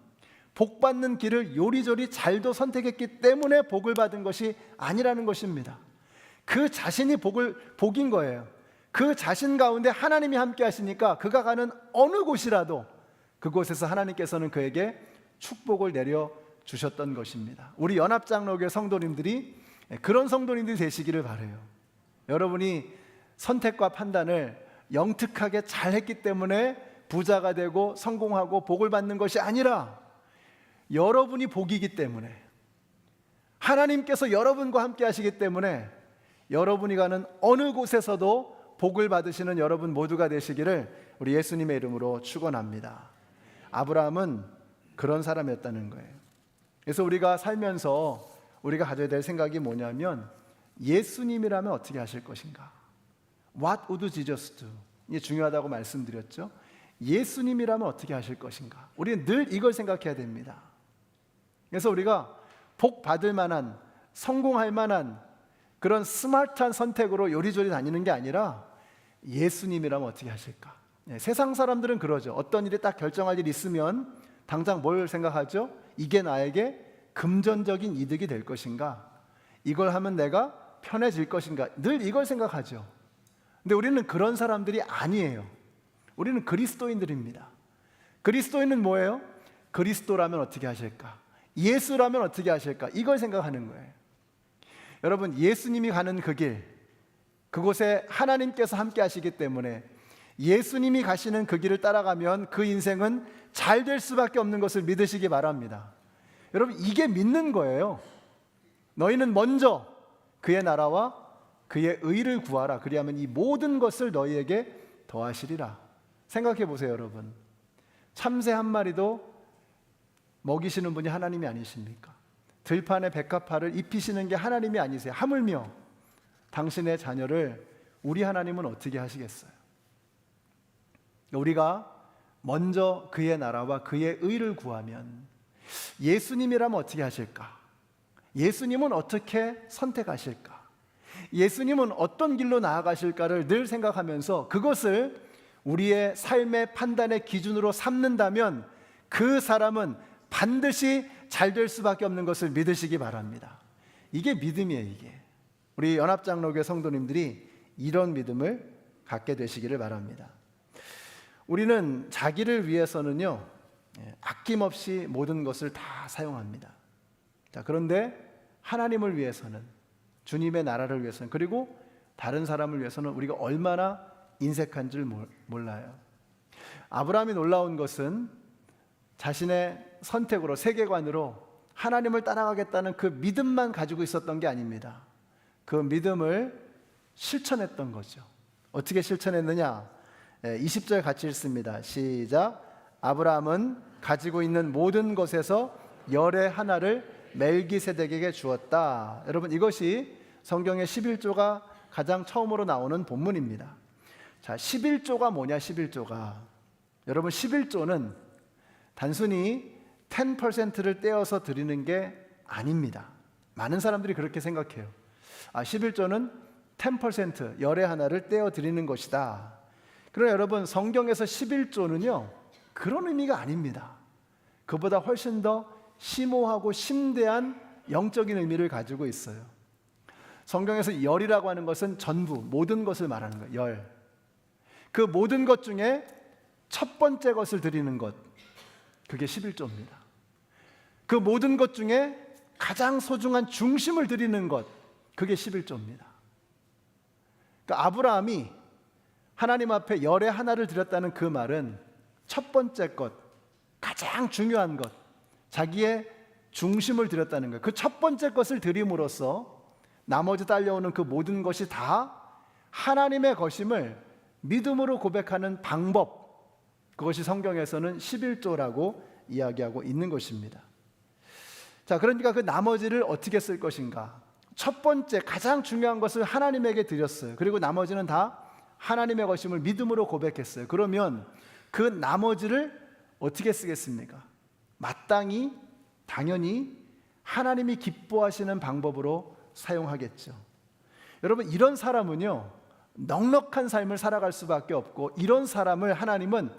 복 받는 길을 요리조리 잘도 선택했기 때문에 복을 받은 것이 아니라는 것입니다. 그 자신이 복인 거예요. 그 자신 가운데 하나님이 함께 하시니까 그가 가는 어느 곳이라도 그곳에서 하나님께서는 그에게 축복을 내려 주셨던 것입니다. 우리 연합장로교회 성도님들이 그런 성도님들이 되시기를 바라요. 여러분이 선택과 판단을 영특하게 잘했기 때문에 부자가 되고 성공하고 복을 받는 것이 아니라 여러분이 복이기 때문에 하나님께서 여러분과 함께 하시기 때문에 여러분이 가는 어느 곳에서도 복을 받으시는 여러분 모두가 되시기를 우리 예수님의 이름으로 축원합니다. 아브라함은 그런 사람이었다는 거예요. 그래서 우리가 살면서 우리가 가져야 될 생각이 뭐냐면 예수님이라면 어떻게 하실 것인가? What would Jesus do? 이게 중요하다고 말씀드렸죠. 예수님이라면 어떻게 하실 것인가? 우리는 늘 이걸 생각해야 됩니다. 그래서 우리가 복 받을 만한, 성공할 만한 그런 스마트한 선택으로 요리조리 다니는 게 아니라 예수님이라면 어떻게 하실까? 세상 사람들은 그러죠. 어떤 일이 딱 결정할 일이 있으면 당장 뭘 생각하죠? 이게 나에게 금전적인 이득이 될 것인가? 이걸 하면 내가 편해질 것인가? 늘 이걸 생각하죠. 근데 우리는 그런 사람들이 아니에요. 우리는 그리스도인들입니다. 그리스도인은 뭐예요? 그리스도라면 어떻게 하실까? 예수라면 어떻게 하실까? 이걸 생각하는 거예요. 여러분, 예수님이 가는 그 길, 그곳에 하나님께서 함께 하시기 때문에 예수님이 가시는 그 길을 따라가면 그 인생은 잘 될 수밖에 없는 것을 믿으시기 바랍니다. 여러분, 이게 믿는 거예요. 너희는 먼저 그의 나라와 그의 의를 구하라. 그리하면 이 모든 것을 너희에게 더하시리라. 생각해 보세요, 여러분. 참새 한 마리도 먹이시는 분이 하나님이 아니십니까? 들판에 백합화를 입히시는 게 하나님이 아니세요? 하물며 당신의 자녀를 우리 하나님은 어떻게 하시겠어요? 우리가 먼저 그의 나라와 그의 의를 구하면 예수님이라면 어떻게 하실까? 예수님은 어떻게 선택하실까? 예수님은 어떤 길로 나아가실까를 늘 생각하면서 그것을 우리의 삶의 판단의 기준으로 삼는다면 그 사람은 반드시 잘 될 수밖에 없는 것을 믿으시기 바랍니다. 이게 믿음이에요. 이게 우리 연합장로교회 성도님들이 이런 믿음을 갖게 되시기를 바랍니다. 우리는 자기를 위해서는요 아낌없이 모든 것을 다 사용합니다. 자, 그런데 하나님을 위해서는, 주님의 나라를 위해서는, 그리고 다른 사람을 위해서는 우리가 얼마나 인색한 줄 몰라요. 아브라함이 놀라운 것은 자신의 선택으로, 세계관으로 하나님을 따라가겠다는 그 믿음만 가지고 있었던 게 아닙니다. 그 믿음을 실천했던 거죠. 어떻게 실천했느냐? 20절 같이 읽습니다. 시작. 아브라함은 가지고 있는 모든 것에서 열의 하나를 멜기세덱에게 주었다. 여러분, 이것이 성경의 11조가 가장 처음으로 나오는 본문입니다. 자, 11조가 뭐냐? 11조가 여러분, 11조는 단순히 10%를 떼어서 드리는 게 아닙니다. 많은 사람들이 그렇게 생각해요. 11조는 10%, 열의 하나를 떼어 드리는 것이다. 그러나 여러분, 성경에서 11조는요 그런 의미가 아닙니다. 그보다 훨씬 더 심오하고 심대한 영적인 의미를 가지고 있어요. 성경에서 열이라고 하는 것은 전부, 모든 것을 말하는 거예요. 열. 그 모든 것 중에 첫 번째 것을 드리는 것, 그게 11조입니다. 그 모든 것 중에 가장 소중한 중심을 드리는 것, 그게 11조입니다. 그러니까 아브라함이 하나님 앞에 열의 하나를 드렸다는 그 말은 첫 번째 것, 가장 중요한 것, 자기의 중심을 드렸다는 거예요. 그 첫 번째 것을 드림으로써 나머지 딸려오는 그 모든 것이 다 하나님의 것임을 믿음으로 고백하는 방법, 그것이 성경에서는 11조라고 이야기하고 있는 것입니다. 자, 그러니까 그 나머지를 어떻게 쓸 것인가? 첫 번째 가장 중요한 것을 하나님에게 드렸어요. 그리고 나머지는 다 하나님의 것임을 믿음으로 고백했어요. 그러면 그 나머지를 어떻게 쓰겠습니까? 마땅히, 당연히 하나님이 기뻐하시는 방법으로 사용하겠죠. 여러분, 이런 사람은요 넉넉한 삶을 살아갈 수밖에 없고, 이런 사람을 하나님은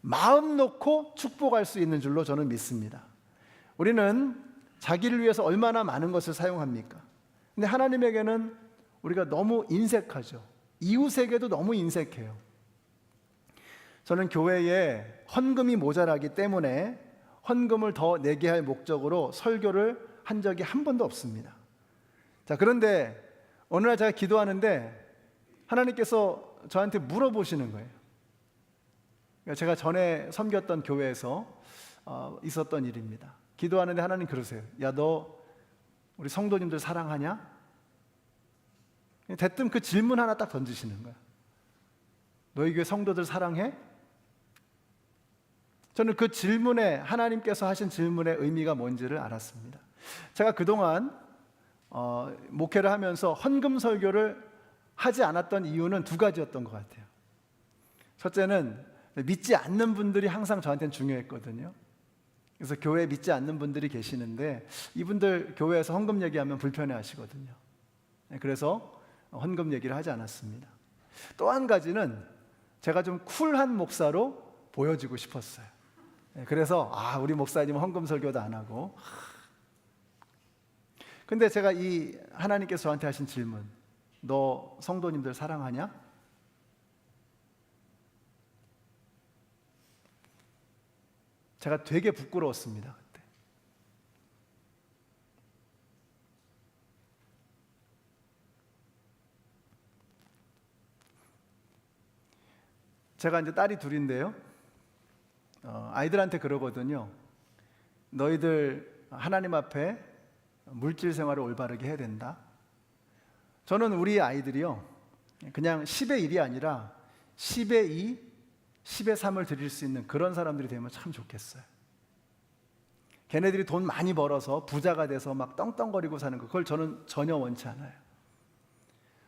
마음 놓고 축복할 수 있는 줄로 저는 믿습니다. 우리는 자기를 위해서 얼마나 많은 것을 사용합니까? 근데 하나님에게는 우리가 너무 인색하죠. 이웃에게도 너무 인색해요. 저는 교회에 헌금이 모자라기 때문에 헌금을 더 내게 할 목적으로 설교를 한 적이 한 번도 없습니다. 자, 그런데 어느 날 제가 기도하는데 하나님께서 저한테 물어보시는 거예요. 그러니까 제가 전에 섬겼던 교회에서 있었던 일입니다. 기도하는데 하나님 그러세요. 야, 너 우리 성도님들 사랑하냐? 대뜸 그 질문 하나 딱 던지시는 거야. 너희 교회 성도들 사랑해? 저는 그 질문에, 하나님께서 하신 질문의 의미가 뭔지를 알았습니다. 제가 그동안 목회를 하면서 헌금 설교를 하지 않았던 이유는 두 가지였던 것 같아요. 첫째는 믿지 않는 분들이 항상 저한테는 중요했거든요. 그래서 교회에 믿지 않는 분들이 계시는데 이분들 교회에서 헌금 얘기하면 불편해 하시거든요. 그래서 헌금 얘기를 하지 않았습니다. 또 한 가지는 제가 좀 쿨한 목사로 보여지고 싶었어요. 그래서 우리 목사님은 헌금 설교도 안 하고. 근데 제가 이 하나님께서 저한테 하신 질문, 너 성도님들 사랑하냐? 제가 되게 부끄러웠습니다. 그때. 제가 이제 딸이 둘인데요. 아이들한테 그러거든요. 너희들 하나님 앞에 물질 생활을 올바르게 해야 된다. 저는 우리 아이들이요, 그냥 10의 1이 아니라 10의 2, 10의 3을 드릴 수 있는 그런 사람들이 되면 참 좋겠어요. 걔네들이 돈 많이 벌어서 부자가 돼서 막 떵떵거리고 사는 거, 그걸 저는 전혀 원치 않아요.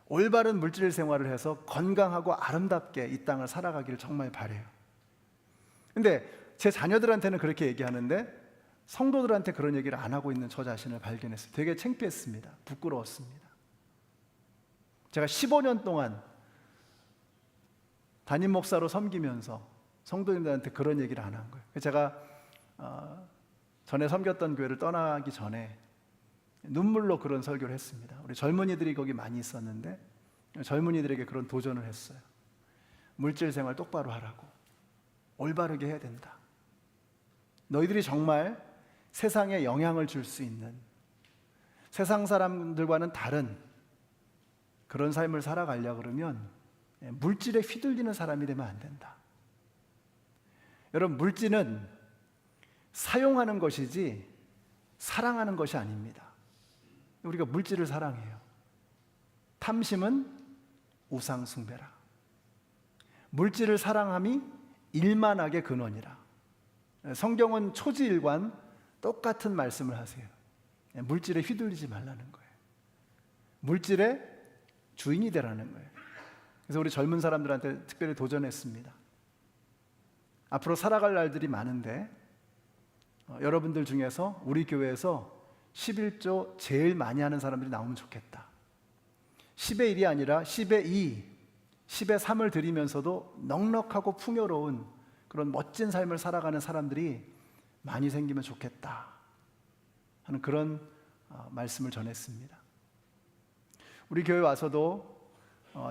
올바른 물질 생활을 해서 건강하고 아름답게 이 땅을 살아가기를 정말 바라요. 근데 제 자녀들한테는 그렇게 얘기하는데 성도들한테 그런 얘기를 안 하고 있는 저 자신을 발견했어요. 되게 창피했습니다. 부끄러웠습니다. 제가 15년 동안 담임 목사로 섬기면서 성도님들한테 그런 얘기를 안 한 거예요. 제가 전에 섬겼던 교회를 떠나기 전에 눈물로 그런 설교를 했습니다. 우리 젊은이들이 거기 많이 있었는데 젊은이들에게 그런 도전을 했어요. 물질 생활 똑바로 하라고. 올바르게 해야 된다. 너희들이 정말 세상에 영향을 줄 수 있는, 세상 사람들과는 다른 그런 삶을 살아가려고 그러면 물질에 휘둘리는 사람이 되면 안 된다. 여러분, 물질은 사용하는 것이지 사랑하는 것이 아닙니다. 우리가 물질을 사랑해요. 탐심은 우상 숭배라. 물질을 사랑함이 일만하게 근원이라. 성경은 초지일관 똑같은 말씀을 하세요. 물질에 휘둘리지 말라는 거예요. 물질의 주인이 되라는 거예요. 그래서 우리 젊은 사람들한테 특별히 도전했습니다. 앞으로 살아갈 날들이 많은데 여러분들 중에서 우리 교회에서 11조 제일 많이 하는 사람들이 나오면 좋겠다. 10의 1이 아니라 10의 2, 10의 3을 드리면서도 넉넉하고 풍요로운 그런 멋진 삶을 살아가는 사람들이 많이 생기면 좋겠다 하는 그런 말씀을 전했습니다. 우리 교회 와서도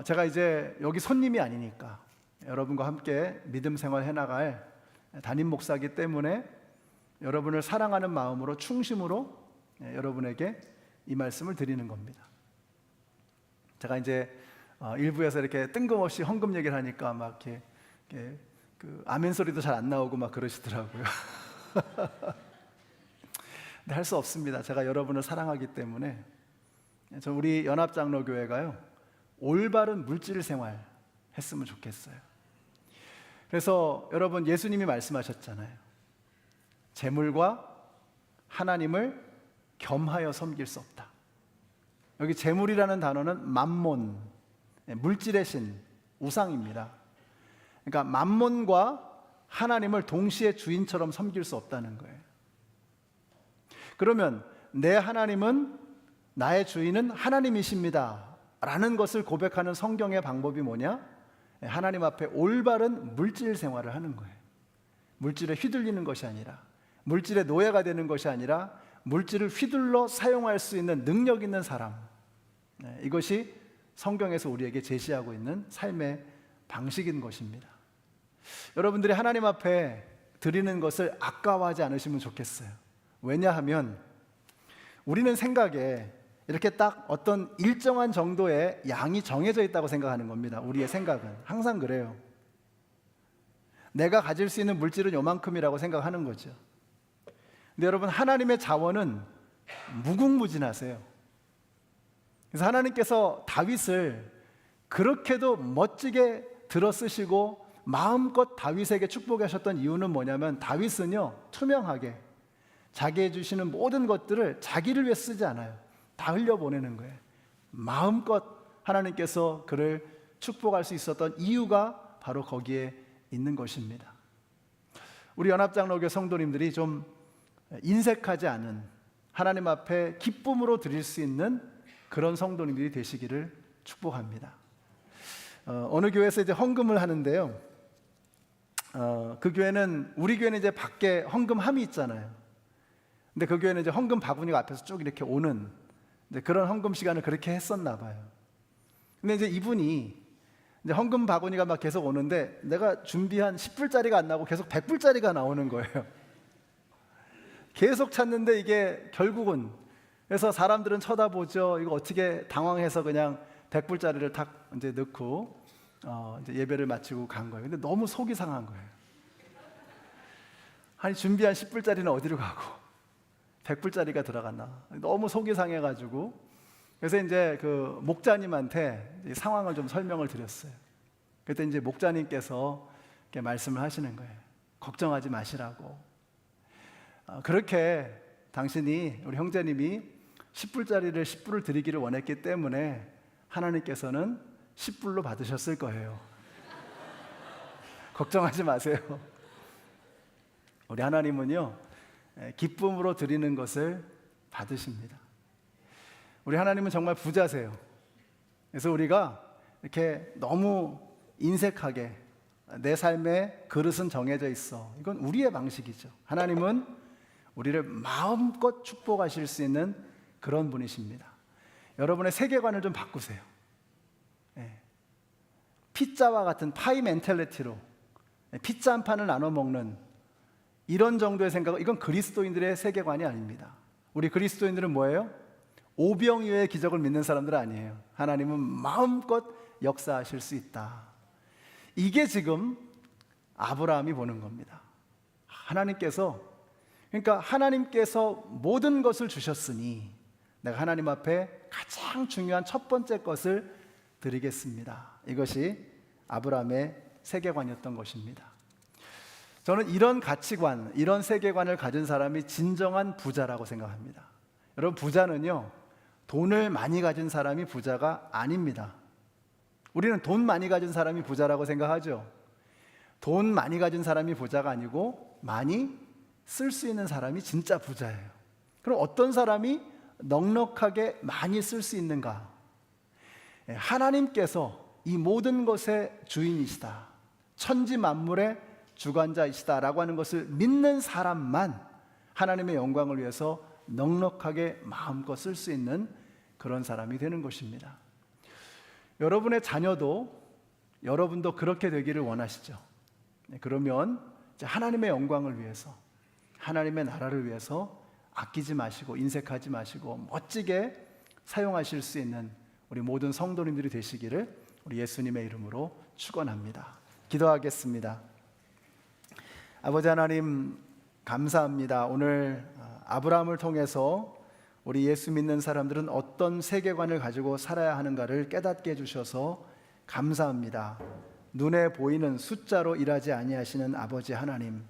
제가 이제 여기 손님이 아니니까 여러분과 함께 믿음 생활 해나갈 담임 목사이기 때문에 여러분을 사랑하는 마음으로 충심으로 여러분에게 이 말씀을 드리는 겁니다. 제가 이제 일부에서 이렇게 뜬금없이 헌금 얘기를 하니까 막 이렇게 그 아멘 소리도 잘 안 나오고 막 그러시더라고요. 근데 할 수 없습니다. 제가 여러분을 사랑하기 때문에. 우리 연합장로교회가요, 올바른 물질 생활 했으면 좋겠어요. 그래서 여러분, 예수님이 말씀하셨잖아요. 재물과 하나님을 겸하여 섬길 수 없다. 여기 재물이라는 단어는 맘몬, 물질의 신, 우상입니다. 그러니까 맘몬과 하나님을 동시에 주인처럼 섬길 수 없다는 거예요. 그러면 내 하나님은, 나의 주인은 하나님이십니다 라는 것을 고백하는 성경의 방법이 뭐냐? 하나님 앞에 올바른 물질 생활을 하는 거예요. 물질에 휘둘리는 것이 아니라, 물질의 노예가 되는 것이 아니라 물질을 휘둘러 사용할 수 있는 능력 있는 사람, 이것이 성경에서 우리에게 제시하고 있는 삶의 방식인 것입니다. 여러분들이 하나님 앞에 드리는 것을 아까워하지 않으시면 좋겠어요. 왜냐하면 우리는 생각에 이렇게 딱 어떤 일정한 정도의 양이 정해져 있다고 생각하는 겁니다. 우리의 생각은 항상 그래요. 내가 가질 수 있는 물질은 요만큼이라고 생각하는 거죠. 근데 여러분, 하나님의 자원은 무궁무진하세요. 그래서 하나님께서 다윗을 그렇게도 멋지게 들어 쓰시고 마음껏 다윗에게 축복하셨던 이유는 뭐냐면, 다윗은요, 투명하게 자기에 주시는 모든 것들을 자기를 위해 쓰지 않아요. 다 흘려보내는 거예요. 마음껏 하나님께서 그를 축복할 수 있었던 이유가 바로 거기에 있는 것입니다. 우리 연합장로교 성도님들이 좀 인색하지 않은, 하나님 앞에 기쁨으로 드릴 수 있는 그런 성도님들이 되시기를 축복합니다. 어느 교회에서 이제 헌금을 하는데요, 그 교회는, 우리 교회는 이제 밖에 헌금함이 있잖아요. 근데 그 교회는 이제 헌금 바구니가 앞에서 쭉 이렇게 오는, 그런 헌금 시간을 그렇게 했었나 봐요. 근데 이제 이분이 이제 헌금 바구니가 막 계속 오는데 내가 준비한 10불짜리가 안 나오고 계속 100불짜리가 나오는 거예요. 계속 찾는데 이게 결국은, 그래서 사람들은 쳐다보죠. 이거 어떻게, 당황해서 그냥 100불짜리를 탁 이제 넣고 이제 예배를 마치고 간 거예요. 근데 너무 속이 상한 거예요. 아니, 준비한 10불짜리는 어디로 가고 100불짜리가 들어갔나. 너무 속이 상해가지고, 그래서 이제 그 목자님한테 이 상황을 좀 설명을 드렸어요. 그때 이제 목자님께서 이렇게 말씀을 하시는 거예요. 걱정하지 마시라고. 그렇게 당신이, 우리 형제님이 10불짜리를 10불을 드리기를 원했기 때문에 하나님께서는 10불로 받으셨을 거예요. 걱정하지 마세요. 우리 하나님은요, 기쁨으로 드리는 것을 받으십니다. 우리 하나님은 정말 부자세요. 그래서 우리가 이렇게 너무 인색하게 내 삶의 그릇은 정해져 있어, 이건 우리의 방식이죠. 하나님은 우리를 마음껏 축복하실 수 있는 그런 분이십니다. 여러분의 세계관을 좀 바꾸세요. 피자와 같은 파이 멘탈리티로 피자 한 판을 나눠 먹는 이런 정도의 생각은, 이건 그리스도인들의 세계관이 아닙니다. 우리 그리스도인들은 뭐예요? 오병이어의 기적을 믿는 사람들 아니에요. 하나님은 마음껏 역사하실 수 있다. 이게 지금 아브라함이 보는 겁니다. 그러니까 하나님께서 모든 것을 주셨으니 내가 하나님 앞에 가장 중요한 첫 번째 것을 드리겠습니다. 이것이 아브라함의 세계관이었던 것입니다. 저는 이런 가치관, 이런 세계관을 가진 사람이 진정한 부자라고 생각합니다. 여러분, 부자는요, 돈을 많이 가진 사람이 부자가 아닙니다. 우리는 돈 많이 가진 사람이 부자라고 생각하죠. 돈 많이 가진 사람이 부자가 아니고 많이 쓸 수 있는 사람이 진짜 부자예요. 그럼 어떤 사람이 넉넉하게 많이 쓸 수 있는가? 하나님께서 이 모든 것의 주인이시다, 천지 만물의 주관자이시다라고 하는 것을 믿는 사람만 하나님의 영광을 위해서 넉넉하게 마음껏 쓸 수 있는 그런 사람이 되는 것입니다. 여러분의 자녀도 여러분도 그렇게 되기를 원하시죠? 그러면 이제 하나님의 영광을 위해서, 하나님의 나라를 위해서 아끼지 마시고 인색하지 마시고 멋지게 사용하실 수 있는 우리 모든 성도님들이 되시기를 우리 예수님의 이름으로 축원합니다. 기도하겠습니다. 아버지 하나님, 감사합니다. 오늘 아브라함을 통해서 우리 예수 믿는 사람들은 어떤 세계관을 가지고 살아야 하는가를 깨닫게 해주셔서 감사합니다. 눈에 보이는 숫자로 일하지 아니하시는 아버지 하나님,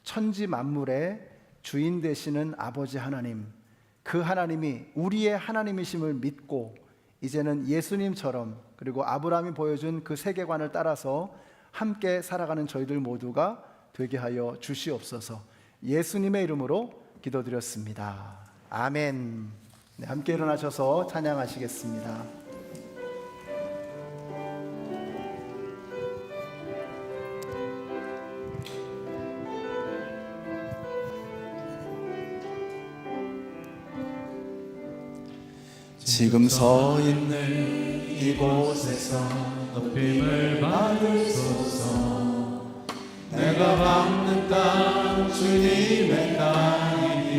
천지 만물의 주인 되시는 아버지 하나님, 그 하나님이 우리의 하나님이심을 믿고 이제는 예수님처럼, 그리고 아브라함이 보여준 그 세계관을 따라서 함께 살아가는 저희들 모두가 되게 하여 주시옵소서. 예수님의 이름으로 기도드렸습니다. 아멘. 네, 함께 일어나셔서 찬양하시겠습니다. 지금 서 있는 이곳에서 높임을 받으소서. 내가 밟는 땅 주님의 땅이니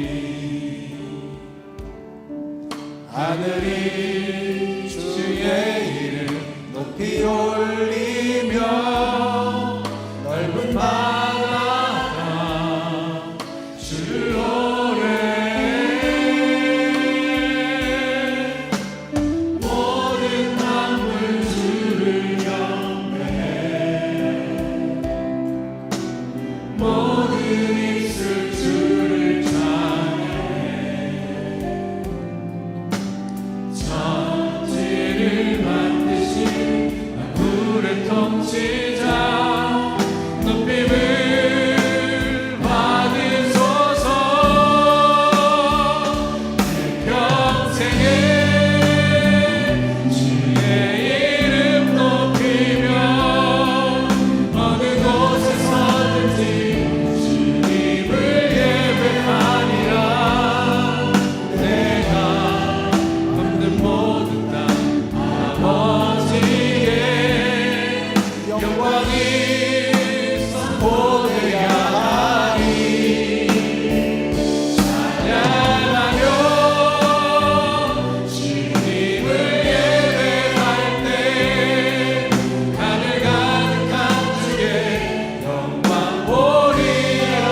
하늘이 주의 이름 높이 올리며 넓은 바다가 주를 노래해. 모든 만물 주를 경배해. 모든 입술 주를 찬양해. 천지를 만드신 만물의 통치자, 높임을 받으소서. 평생에 주의 이름 높이며 어느 곳에서든지 주님을 예배하리라. 내가 없는 모든 땅 아버지의 영광이 선포되야 하리. 찬양하며 주님을 예배할 때 하늘 가득한 주의 영광 보리라.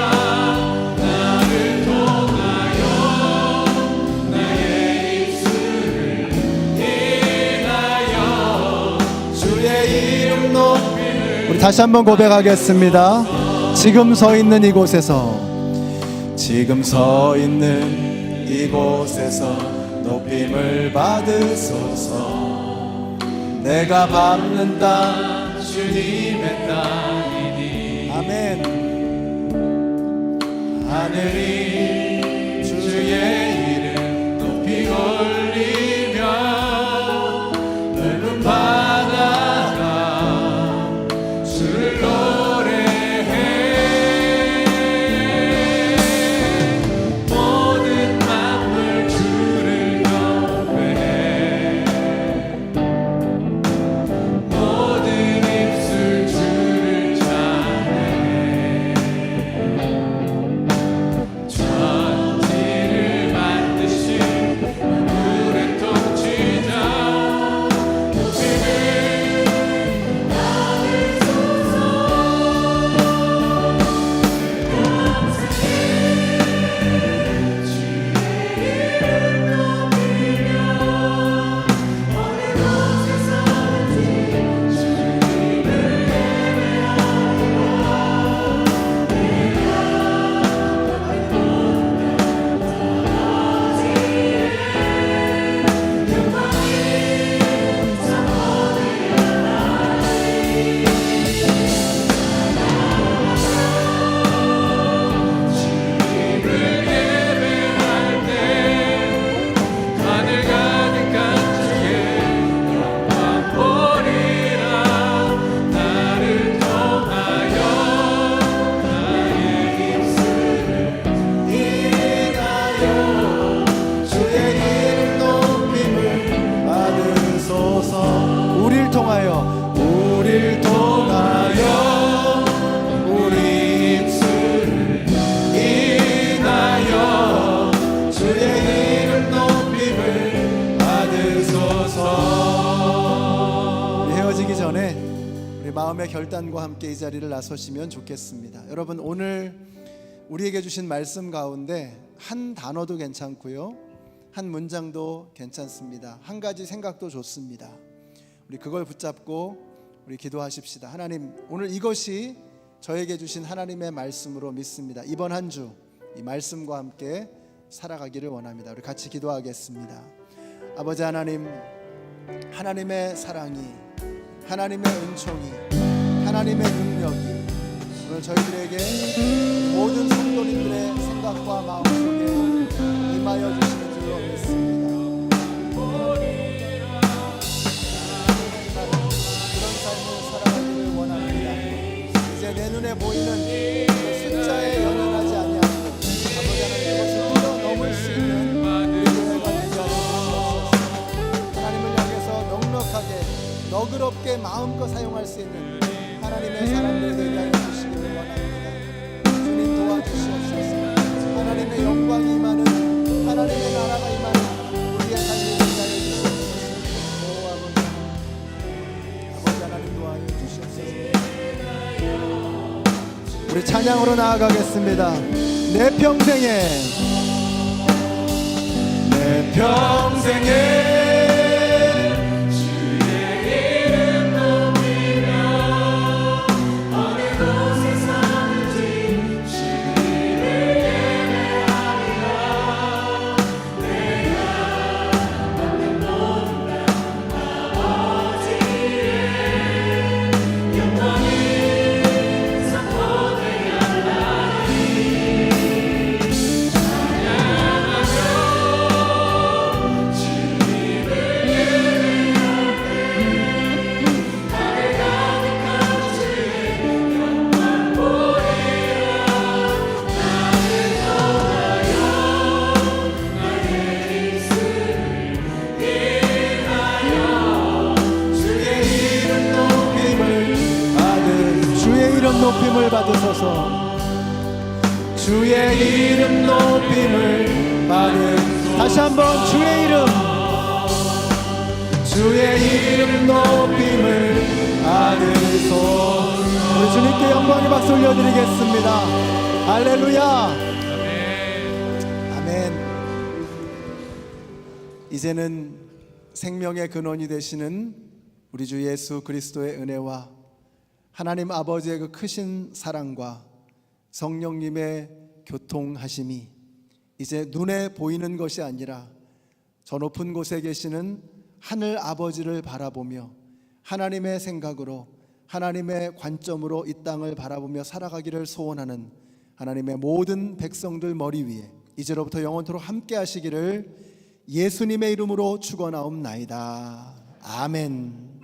나를 통하여 나의 입술을 인하여 주의 이름 높임을. 우리 다시 한번 고백하겠습니다. 지금 서 있는 이곳에서, 지금 서 있는 이곳에서 높임을 받으소서. 내가 밟는 땅 주님의 땅이니 아멘. 하늘이 주의 이름 높이 올리며 넓은 바다가 주를 노래해. 모든 만물 주를 경배해. 모든 입술 주를 찬양해. 천지를 전에 우리 마음의 결단과 함께 이 자리를 나서시면 좋겠습니다. 여러분, 오늘 우리에게 주신 말씀 가운데 한 단어도 괜찮고요, 한 문장도 괜찮습니다. 한 가지 생각도 좋습니다. 우리 그걸 붙잡고 우리 기도하십시다. 하나님, 오늘 이것이 저에게 주신 하나님의 말씀으로 믿습니다. 이번 한 주 이 말씀과 함께 살아가기를 원합니다. 우리 같이 기도하겠습니다. 아버지 하나님, 하나님의 사랑이, 하나님의 은총이, 하나님의 능력이 오늘 저희들에게 모든 성도님들의 생각과 마음 속에 임하여 주시는 줄로 믿습니다. 그런 삶을 살아가기를 원합니다. 이제 내 눈에 보이는 숫자에 연연하지 아니하고 아버지 하나님, 그것을 뛰어넘을 수 있는 우리 교회가 되게 하여 주시옵소서. 하나님을 향해서 넉넉하게 너그럽게 마음껏 사용할 수 있는 하나님의 사람들이 되게 하여 주시기를 원합니다. 주님 도와주시옵소서. 하나님의 영광이 임하는, 하나님의 나라가 임하는 우리의 삶이 되게 하여 주시옵소서. 오 아버지 하나님 도와여 주시옵소서. 우리 찬양으로 나아가겠습니다. 내 평생에 높임을 받으소서. 주의 이름 높임을 받으소서. 다시 한번 주의 이름 높임을 받으소서. 우리 주님께 영광의 박수 올려드리겠습니다. 할렐루야. 아멘. 이제는 생명의 근원이 되시는 우리 주 예수 그리스도의 은혜와 하나님 아버지의 그 크신 사랑과 성령님의 교통하심이 이제 눈에 보이는 것이 아니라 저 높은 곳에 계시는 하늘 아버지를 바라보며 하나님의 생각으로, 하나님의 관점으로 이 땅을 바라보며 살아가기를 소원하는 하나님의 모든 백성들 머리 위에 이제로부터 영원토록 함께 하시기를 예수님의 이름으로 축원하옵나이다. 아멘.